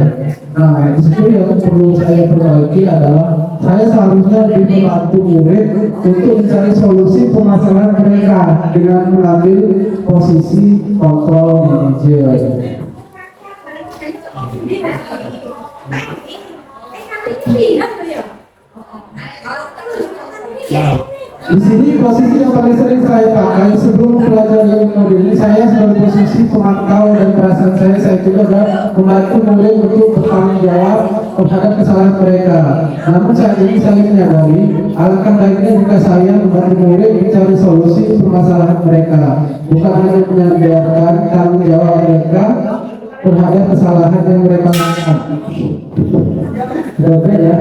Nah, di situ yang perlu saya perbaiki adalah saya seharusnya lebih membantu murid untuk mencari solusi permasalahan mereka dengan mengambil posisi kontrol manajer. Di sini posisi yang paling sering saya pakai sebelum mempelajari modul ini, saya sebagai posisi pemantau, dan perasaan saya juga adalah membantu murid untuk bertanggung jawab terhadap kesalahan mereka. Namun saat ini saya menyadari alangkah baiknya jika saya membantu murid mencari solusi permasalahan mereka, bukan hanya menyediakan tanggung jawab mereka terhadap kesalahan yang mereka lakukan. Oke ya.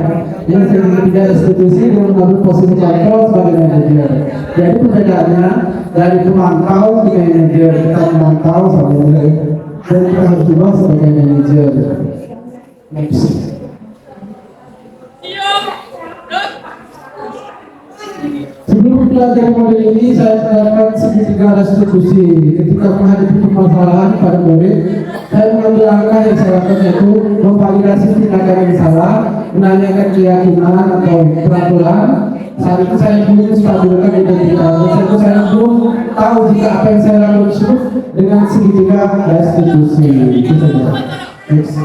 Yang ketiga, institusi yang mengambil posisi kontrol sebagai manajer. Jadi perbedaannya dari pemantau ke manajer, kita memantau sebagai dan kita harus juga sebagai manajer. Next. Sebelum belajar model ini, saya terapkan segitiga restitusi. Ketika menghadapi permasalahan pada murid, saya mengambil langkah yang saya lakukan yaitu memvalidasi tindakan yang salah, menanyakan keyakinan atau peraturan. Saat itu saya belum stabilkan identitas. Saat itu saya belum tahu jika apa yang saya lakukan disebut dengan segitiga restitusi. Itu saja. Next.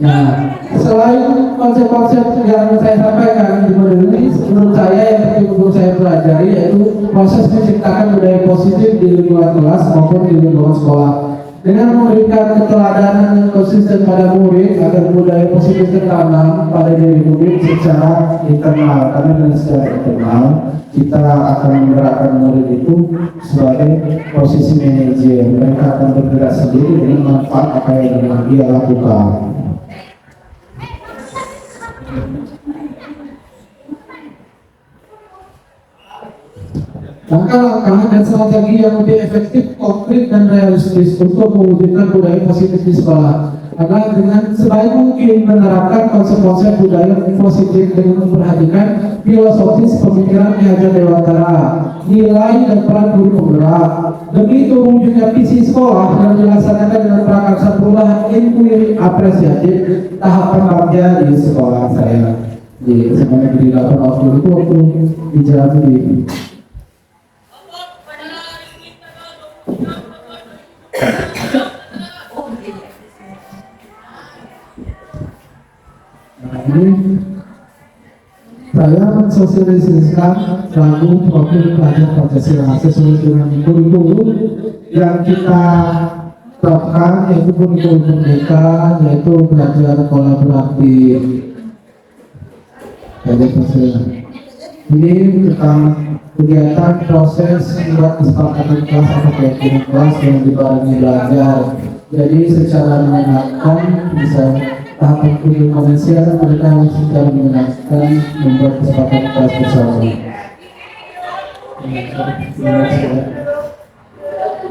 Nah, selain konsep-konsep yang saya sampaikan di model ini, menurut saya yang penting untuk saya pelajari yaitu proses menciptakan budaya positif di lingkungan kelas maupun di lingkungan sekolah. Dengan memberikan keteladanan yang konsisten pada murid agar budaya positif tertanam pada diri murid secara internal. Karena dengan secara internal kita akan menggerakkan murid itu sebagai posisi manajer. Mereka akan bergerak sendiri dengan manfaat apa yang dia lakukan. Langkah-langkah dan strategi yang lebih efektif, konkret dan realistis untuk mewujudkan budaya positif di sekolah adalah dengan sebaik mungkin menerapkan konsep-konsep budaya positif dengan memperhatikan filosofis pemikiran Ki Hajar Dewantara, nilai dan peran guru penggerak. Demi terwujudnya visi sekolah yang dilaksanakan dengan prakarsa perubahan inquiry apresiatif tahapan bagja di sekolah saya di SMA Negeri 8 waktu di Jalan di ini saya mensosialisasikan lagu profil pelajar Pancasila sesuai dengan kurikulum yang kita terapkan, yaitu kurikulum merdeka, yaitu belajar kolaboratif. Ini tentang kegiatan proses membuat kesepakatan kelas atau keyakinan kelas yang dibarengi belajar. Jadi secara menyenangkan bisa tahapan kurikulum komersial mereka secara menyenangkan membuat kesepakatan kelas bersama.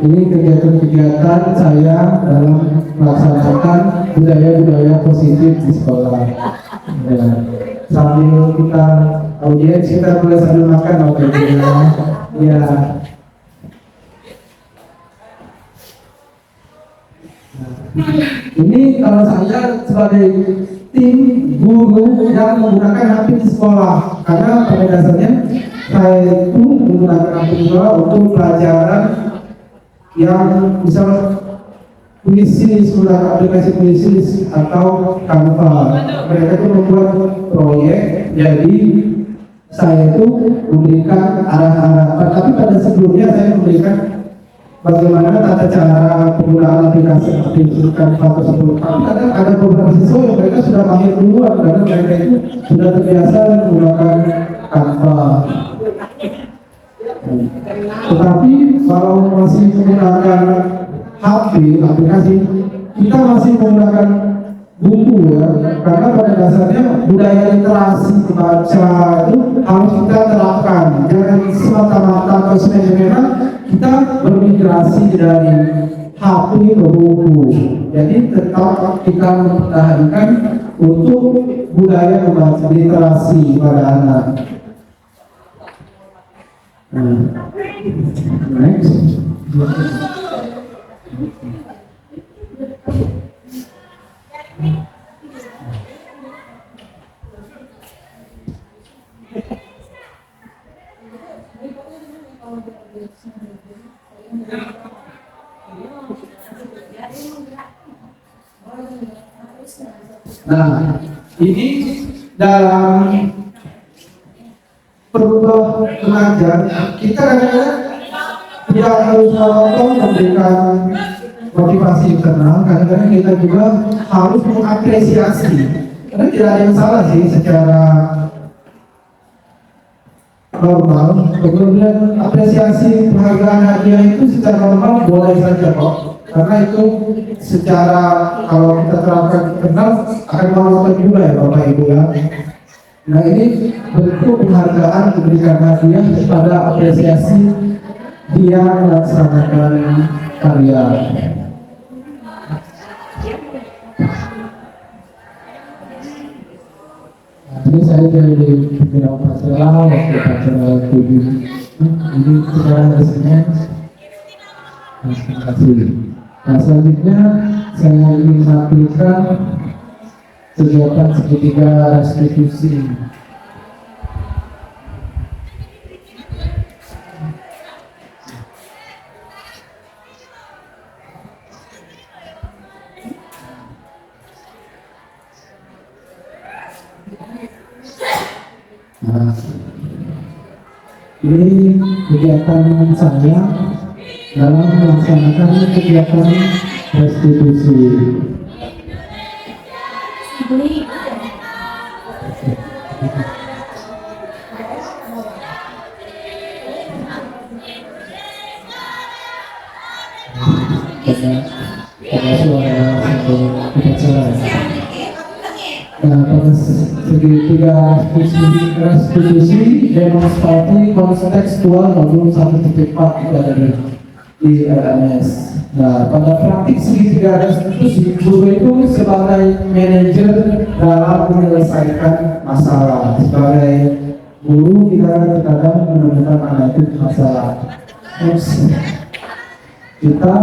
Ini kegiatan-kegiatan saya dalam melaksanakan budaya-budaya positif di sekolah. Ya. Sambil kita audiens kita boleh sambil makan oke ya. Ini kalau saya sebagai tim guru yang menggunakan HP di sekolah, karena pada dasarnya saya itu menggunakan HP di sekolah untuk pelajaran yang misal puisi, menggunakan aplikasi puisi atau Canva. Mereka itu membuat proyek, jadi saya itu memberikan arah-arah. Tapi pada sebelumnya saya memberikan bagaimana tata cara penggunaan aplikasi Canva tersebut. Tapi kadang ada beberapa siswa yang mereka sudah mahir duluan karena mereka itu sudah terbiasa menggunakan Canva. Tetapi kalau masih menggunakan HP, aplikasi, kita masih menggunakan buku ya, karena pada dasarnya budaya literasi baca itu harus kita terapkan. Jangan semata-mata atau semena-mena kita bermigrasi dari HP ke buku. Jadi tetap kita mempertahankan untuk budaya membaca literasi pada anak. Next. Nah, ini dalam perubahan mengajar kita kadang-kadang tidak harus memberikan motivasi internal, kadang-kadang kita juga harus mengapresiasi. Karena tidak ada yang salah sih secara normal, kemudian apresiasi penghargaan hadiah itu secara normal boleh saja kok, karena itu secara kalau kita terapkan kenal akan melakukan juga ya Bapak Ibu ya. Nah ini bentuk penghargaan diberikan hadiah kepada apresiasi dia melaksanakan karya. Ini saya dari bidang upacara waktu upacara 7 ini sekarang resminya. Terima kasih. Nah selanjutnya saya ingin menampilkan kegiatan segitiga restitusi. Nah, ini kegiatan saya dalam melaksanakan kegiatan restitusi. Pada suara untuk upacara. Nah, pada segitiga restitusi demonstrasi kontekstual modul 1.4 itu ada di RMS. Nah, pada praktik segitiga restitusi, guru itu sebagai manajer dalam menyelesaikan masalah. Sebagai guru kita kadang menemukan analitik masalah. Kita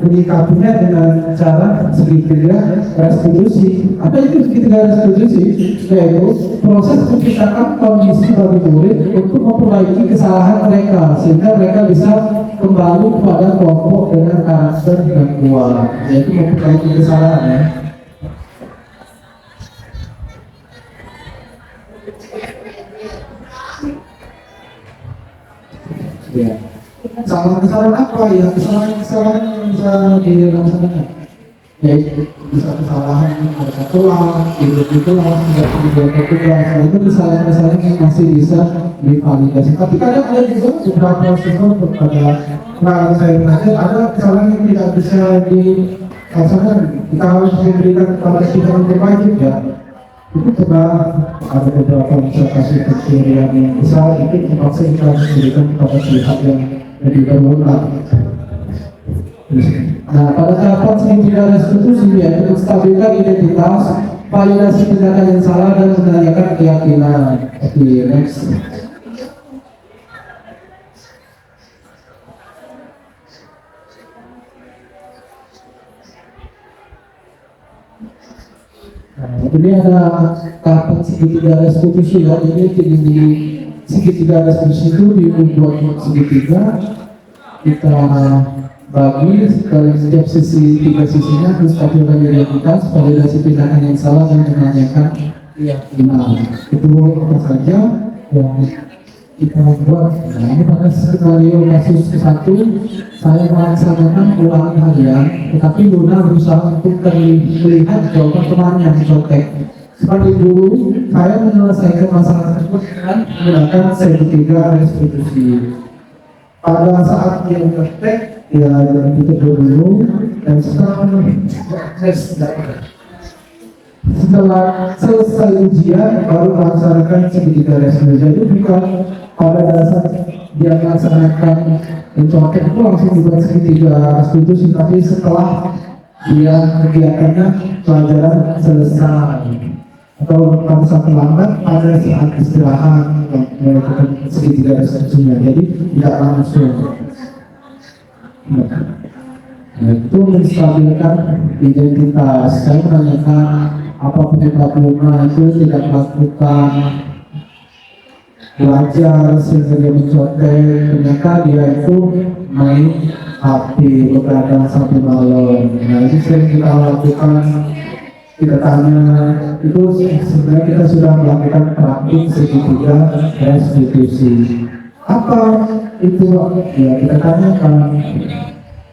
menyikapinya dengan cara segitiga restitusi. Apa itu segitiga restitusi? Yaitu proses menciptakan kondisi bagi murid untuk memperbaiki kesalahan mereka sehingga mereka bisa kembali kepada kelompok dengan karakter yang kuat, yaitu memperbaiki kesalahan ya. Ya. Kesalahan apa ya? Kesalahan yang bisa dirasakan. Yaitu bisa kesalahan mereka pulang, tidak tidak tugas. Itu kesalahan-kesalahan yang masih bisa divalidasi. Tapi kadang ada juga beberapa siswa pada saya belajar ada kesalahan yang tidak bisa dirasakan. Kita harus memberikan kepada kita yang wajib ya. Itu coba ada beberapa observasi kecil yang besar itu terpaksa kita memberikan kepada pihak yang lebih berwenang. Nah, pada tahapan segitiga restitusi yaitu menstabilkan identitas, validasi tindakan yang salah dan menanyakan keyakinan. Oke, next. Nah, ini ada tahapan segitiga restitusi ya. Ini di segitiga restitusi itu dibuat segitiga kita bagi setiap sisi, tiga sisinya menstabilkan identitas, validasi tindakan yang salah dan menanyakan keyakinan. Itu apa saja yang kita buat. Nah, ini pada skenario kasus ke-1 saya melaksanakan ulangan harian, tetapi Luna berusaha untuk melihat jawaban temannya yang contek. Sebagai guru, saya menyelesaikan masalah tersebut dengan menggunakan segitiga restitusi. Pada saat dia praktek, ya kita dulu dan setelah selesai ujian baru melaksanakan segitiga restitusi. Jadi bukan pada dasar dia melaksanakan mencontek itu langsung dibuat segitiga restitusi, tapi setelah dia kegiatannya pelajaran selesai atau pada saat terlambat pada saat istirahat melakukan segitiga restitusinya. Jadi tidak langsung. Nah, itu menstabilkan identitas. Saya menanyakan apa penyebab Luna itu tidak melakukan belajar sehingga dia mencontek. Ternyata dia itu main HP begadang sampai malam. Nah, itu sering kita lakukan. Kita tanya, itu sebenarnya kita sudah melakukan praktik segitiga restitusi. Apa itu? Ya kita tanyakan,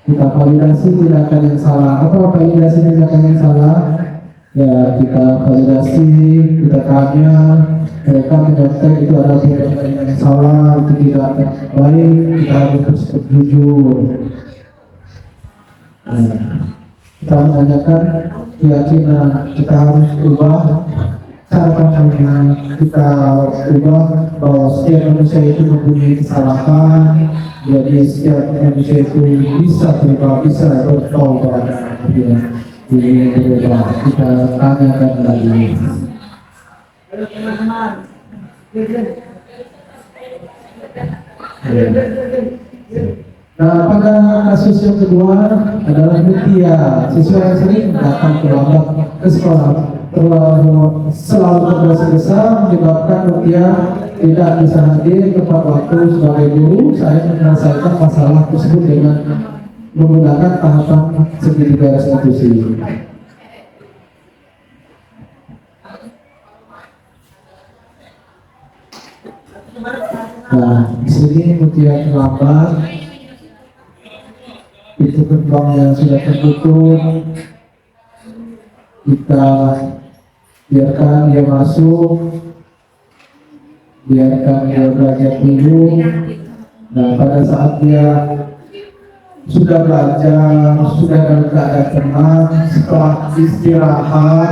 kita validasi tindakan yang salah. Apa validasi tindakan yang salah? Ya kita validasi, kita tanya, mereka menyatakan itu adalah tindakan yang salah, itu tidak baik, kita harus terus jujur. Kita menanyakan keyakinan, kita harus ubah cara pandangnya, kita ubah bahwa setiap manusia itu mempunyai kesalahan, jadi setiap manusia itu bisa berubah, bisa bertobat. Ini berubah, kita tanyakan lagi. Nah, pada kasus yang kedua adalah Mutia, siswa yang sering datang terlambat ke sekolah, selalu tergesa-gesa menyebabkan Mutia tidak bisa hadir tepat waktu. Sebagai guru, saya menyelesaikan masalah tersebut dengan menggunakan tahapan segitiga restitusi. Nah, di sini Mutia terlambat, itu gerbang yang sudah tertutup, kita biarkan dia masuk, biarkan dia belajar dulu. Nah, pada saat dia sudah belajar, sudah dalam keadaan tenang, setelah istirahat,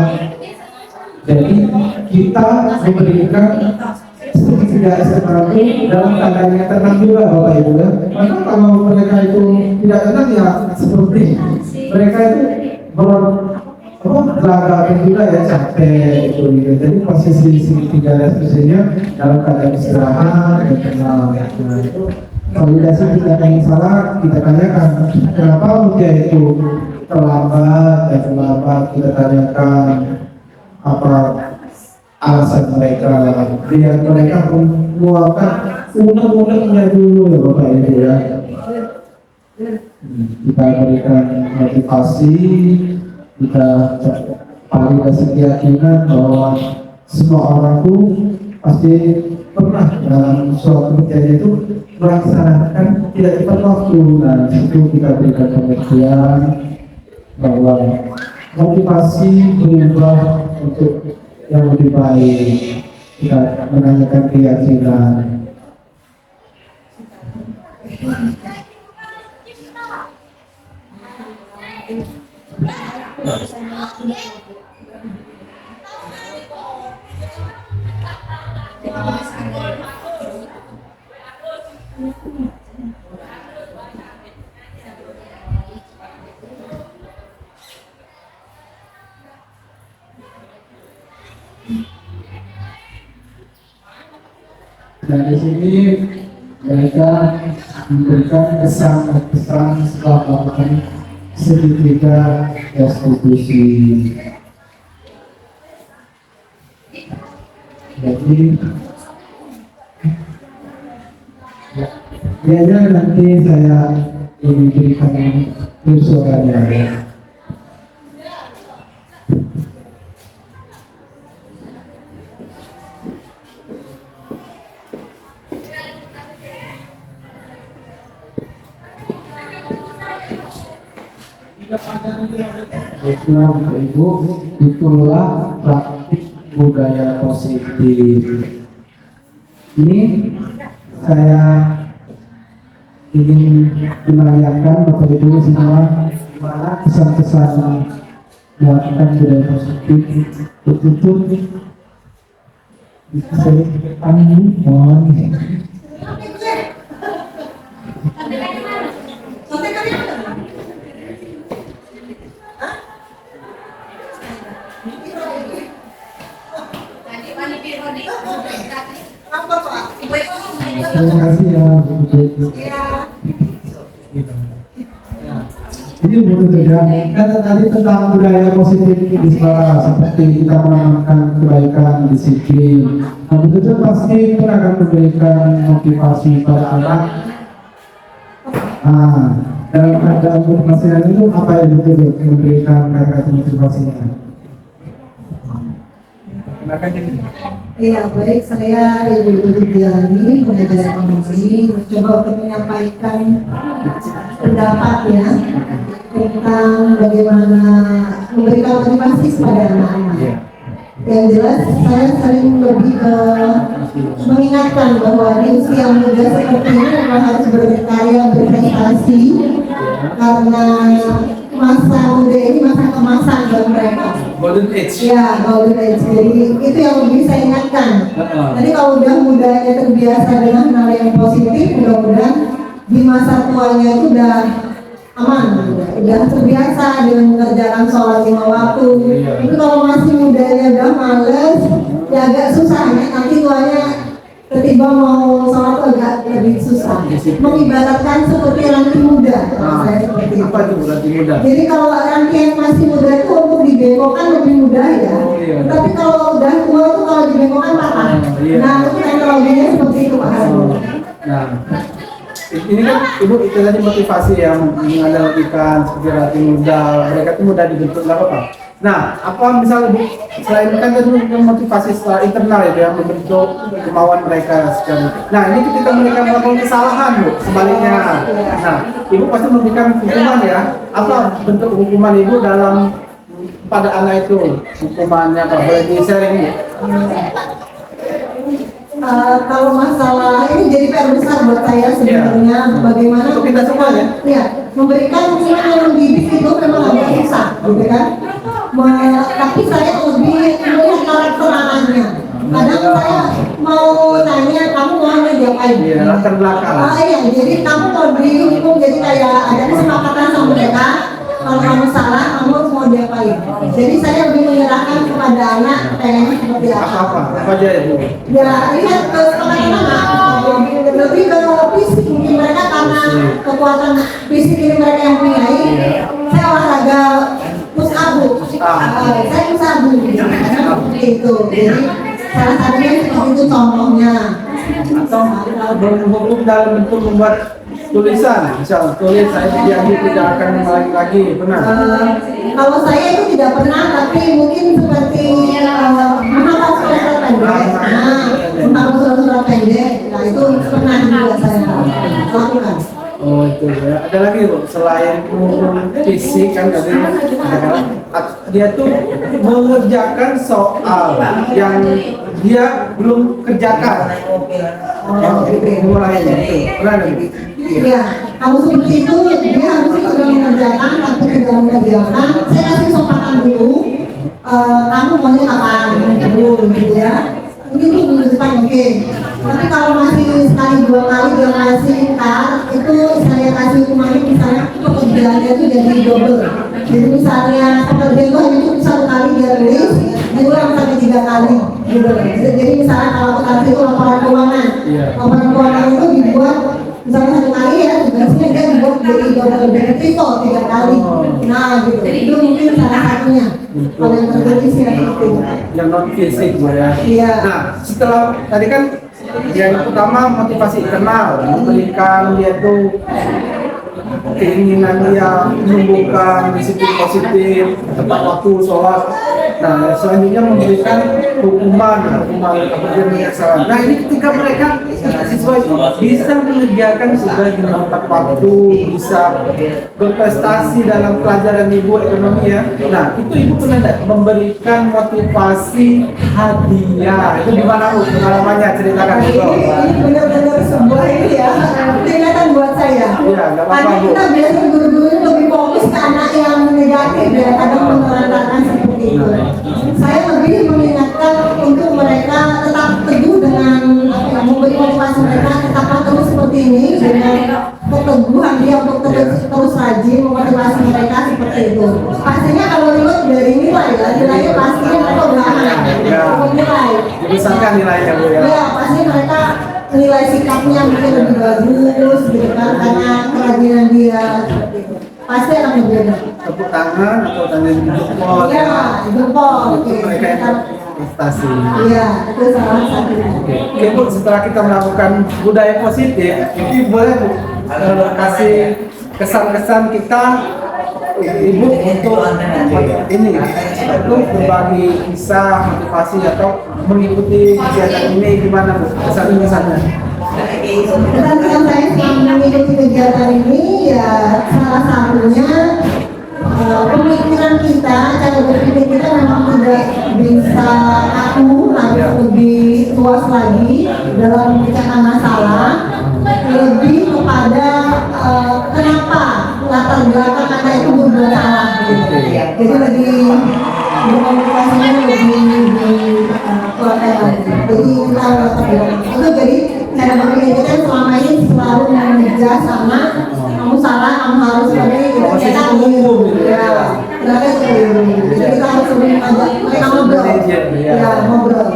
jadi kita memberikan tidak istirahat dalam keadaan yang tenang juga, Bapak Ibu ya. Maka kalau mereka itu tidak tenang ya seperti mereka itu berlagak juga ya, capek gitu. Jadi posisi segitiga restitusinya dalam keadaan istirahat dan tenang. Nah, itu validasi kita yang salah, kita tanyakan kenapa Mutia itu terlambat dan terlambat, kita tanyakan apa alasan mereka, biar mereka mengeluarkan unek-uneknya dulu ya Bapak Ibu ya. Kita berikan motivasi, kita validasi keyakinan bahwa semua orang itu pasti pernah dalam suatu kejadian itu melaksanakan tidak tepat waktu. Nah, itu kita berikan pengertian bahwa motivasi berubah untuk yang lebih baik. Kita menanyakan keyakinan. Dan di sini mereka memberikan kesan setelah melakukan segitiga restitusi. Jadi biasanya nanti saya memberikan suaranya ya. Baiklah Ibu, itulah praktik budaya positif. Ini saya ingin menanyakan Bapak Ibu semua gimana pesan-pesan melakukan budaya positif betul-betul saya tanggung mohon. Terima kasih ya Bu. Ini betul ya. Kata tadi tentang budaya positif di sekolah, seperti kita menanamkan kebaikan, disiplin. Nah, betul pasti itu akan memberikan motivasi pada anak. Dalam keadaan motivasinya itu apa yang betul memberikan kata-kata motivasinya? Iya, baik, saya Ibu Diani, pengajar ekonomi, mencoba untuk menyampaikan pendapat ya tentang bagaimana memberikan motivasi kepada anak-anak. Yang jelas saya sering lebih mengingatkan bahwa di usia muda seperti ini memang harus berkarya, berprestasi, karena masa muda ini masa kemasan buat mereka. Golden age. Ya, golden age. Jadi itu yang lebih saya ingatkan. Jadi kalau udah mudanya terbiasa dengan hal yang positif, mudah-mudahan di masa tuanya itu udah aman, udah terbiasa dengan mengerjakan sholat 5 waktu. Itu kalau masih mudanya udah males, ya agak susah ya. Nanti tuanya ketiba mau sholat tuh agak lebih susah. Mengibaratkan seperti ranti muda. Saya seperti itu. Apa itu ranti muda? Jadi kalau ranti yang masih muda itu untuk dibengkokkan lebih mudah ya. Tapi kalau udah tua itu kalau dibengkokkan patah. Nah itu teknologinya seperti itu Pak. Nah, ini kan ibu itu tadi motivasi yang menganalogikan seperti ranti muda, mereka itu mudah dibentuk lah Pak. Nah, apa misalnya Bu, selain kan tadi motivasi secara internal itu yang membentuk kemauan mereka secara. Nah, ini ketika mereka melakukan kesalahan Bu, sebaliknya. Nah, ibu pasti memberikan hukuman ya. Apa bentuk hukuman ibu dalam pada anak itu? Hukumannya apa? Boleh di-sharing Bu? Kalau masalah ini jadi PR besar buat saya sebenarnya, bagaimana untuk kita semua ya? Ya, memberikan hukuman yang mendidik itu memang agak susah, gitu kan? Tapi saya lebih melihat karakter anaknya. Kadang saya mau nanya, kamu mau diapain? Iya, latar belakang. Iya, jadi kamu mau dihukum, jadi kayak ada kesepakatan sama mereka. Kalau kamu salah, kamu mau diapain? Jadi saya lebih menyerahkan kepada anak pengennya seperti apa. Apa aja itu? Ya, lihat ke anak-anak, lebih ke fisik mungkin mereka karena kekuatan fisik ini mereka yang punya. Saya olahraga push up, saya push up seperti itu. Jadi salah satunya seperti itu contohnya. Atau berhukum dalam bentuk membuat tulisan, misal tulis saya janji tidak akan mengulangi lagi, benar? Kalau saya itu tidak pernah, tapi mungkin seperti menghafal surat-surat pendek. Menghafal surat-surat pendek, nah itu pernah juga saya lakukan. Oh itu ya. Ada lagi Bu, selain hukum fisik kan tadi dia tuh mengerjakan soal yang dia belum kerjakan. Mulai itu, pernah lagi? Iya, kalau seperti itu dia harusnya sudah mengerjakan tapi tidak mengerjakan. Saya kasih kesempatan dulu. Kamu maunya kapan dulu, gitu ya. Mungkin itu menunjukkan oke. Tapi kalau masih sekali 2 kali dia masih ingkar, itu saya kasih hukumannya misalnya pekerjaannya itu jadi double. Jadi misalnya pekerjaan itu hanya cukup 1 kali dia tulis, diulang sampai 3 kali. Gitu. Jadi misalnya kalau aku kasih itu laporan keuangan, laporan keuangan itu dibuat misalnya 1 kali ya, tugasnya dia dibuat jadi double benefit 3 kali. Nah gitu, itu mungkin salah satunya. Kalau yang tertulis ya seperti itu. Yang non fisik Bu ya. Iya. Nah setelah tadi kan yang pertama motivasi internal, memberikan dia tuh keinginan dia menumbuhkan disiplin positif, tepat waktu sholat. Nah selanjutnya memberikan hukuman apabila mereka salah. Nah ini ketika mereka siswa itu bisa mengerjakan sudah dengan tepat waktu, bisa berprestasi dalam pelajaran ibu ekonomi ya. Nah itu ibu pernah tidak memberikan motivasi hadiah? Itu gimana Bu pengalamannya, ceritakan dulu. Ini benar-benar sebuah ini ya, peringatan buat saya. Iya, nggak apa-apa Bu. Kita biasa guru-guru lebih fokus ke anak yang negatif ya, kadang menerangkan seperti itu. Saya lebih mengingatkan untuk mereka tetap teguh dengan memberi motivasi mereka tetaplah terus seperti ini dengan keteguhan dia untuk terus rajin memotivasi mereka seperti itu. Pastinya kalau lihat dari nilai ya, nilainya pastinya mereka udah nilai. Dibesarkan nilainya Bu ya. Iya, pasti mereka nilai sikapnya mungkin lebih bagus gitu kan, karena kerajinan dia seperti itu. Pasti akan berbeda. Tepuk tangan atau tanda di jempol. Iya, jempol. Itu mereka yang prestasi. Iya, itu salah satunya. Oke Bu, setelah kita melakukan budaya positif, ini boleh Bu kasih kesan-kesan kita Ibu untuk ini untuk berbagi kisah motivasi atau mengikuti kegiatan ini gimana Bu kesan-kesannya? Kesan saya selama mengikuti kegiatan ini ya salah satunya pemikiran kita, cara berpikir kita memang tidak bisa kaku, harus lebih luas lagi dalam memecahkan masalah, lebih kepada kenapa latar belakang anak itu berbuat salah gitu. Jadi lebih berkomunikasinya lebih kuatkan lagi. Jadi kita latar belakang itu, jadi cara berpikir kita selama ini selalu mengejar sama kamu salah, kamu harus seperti itu. Kita umum ya, berarti keliru. Jadi kita harus lebih ajak mereka ngobrol, ya ngobrol.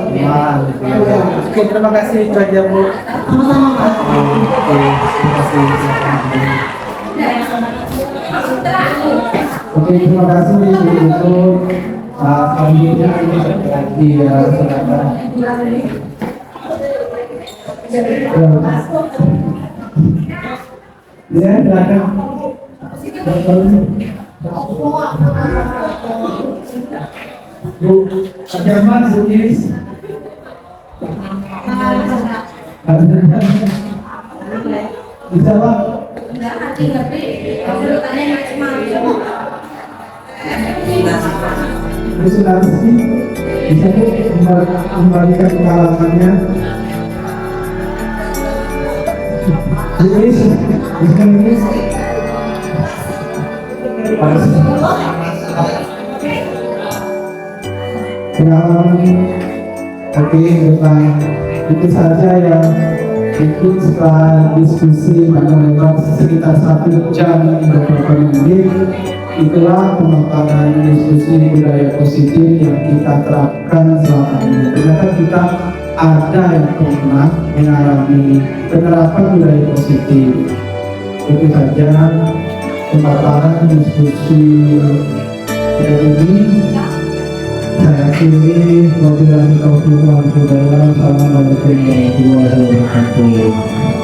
Oke, terima kasih Bu Haja, Bu. Sama-sama Pak. Oke, terima kasih. Oke, terima kasih untuk selanjutnya di silakan. Ya, silakan. Bu, Jerman, Bu Iris. Bisa Pak? Bu Sunarsi, bisa Bu kembalikan pengalamannya. Bu Iris, bisa Iris. Pengalaman oke tentang itu saja yang ikut setelah diskusi panjang lebar sekitar 1 jam 20 menit. Itulah pemaparan diskusi budaya positif yang kita terapkan selama ini. Ternyata kita ada yang pernah mengalami penerapan budaya positif. Itu saja pemaparan diskusi hari ini. Saya akhiri. Wabillahi taufiq wal hidayah. Assalamualaikum warahmatullahi wabarakatuh.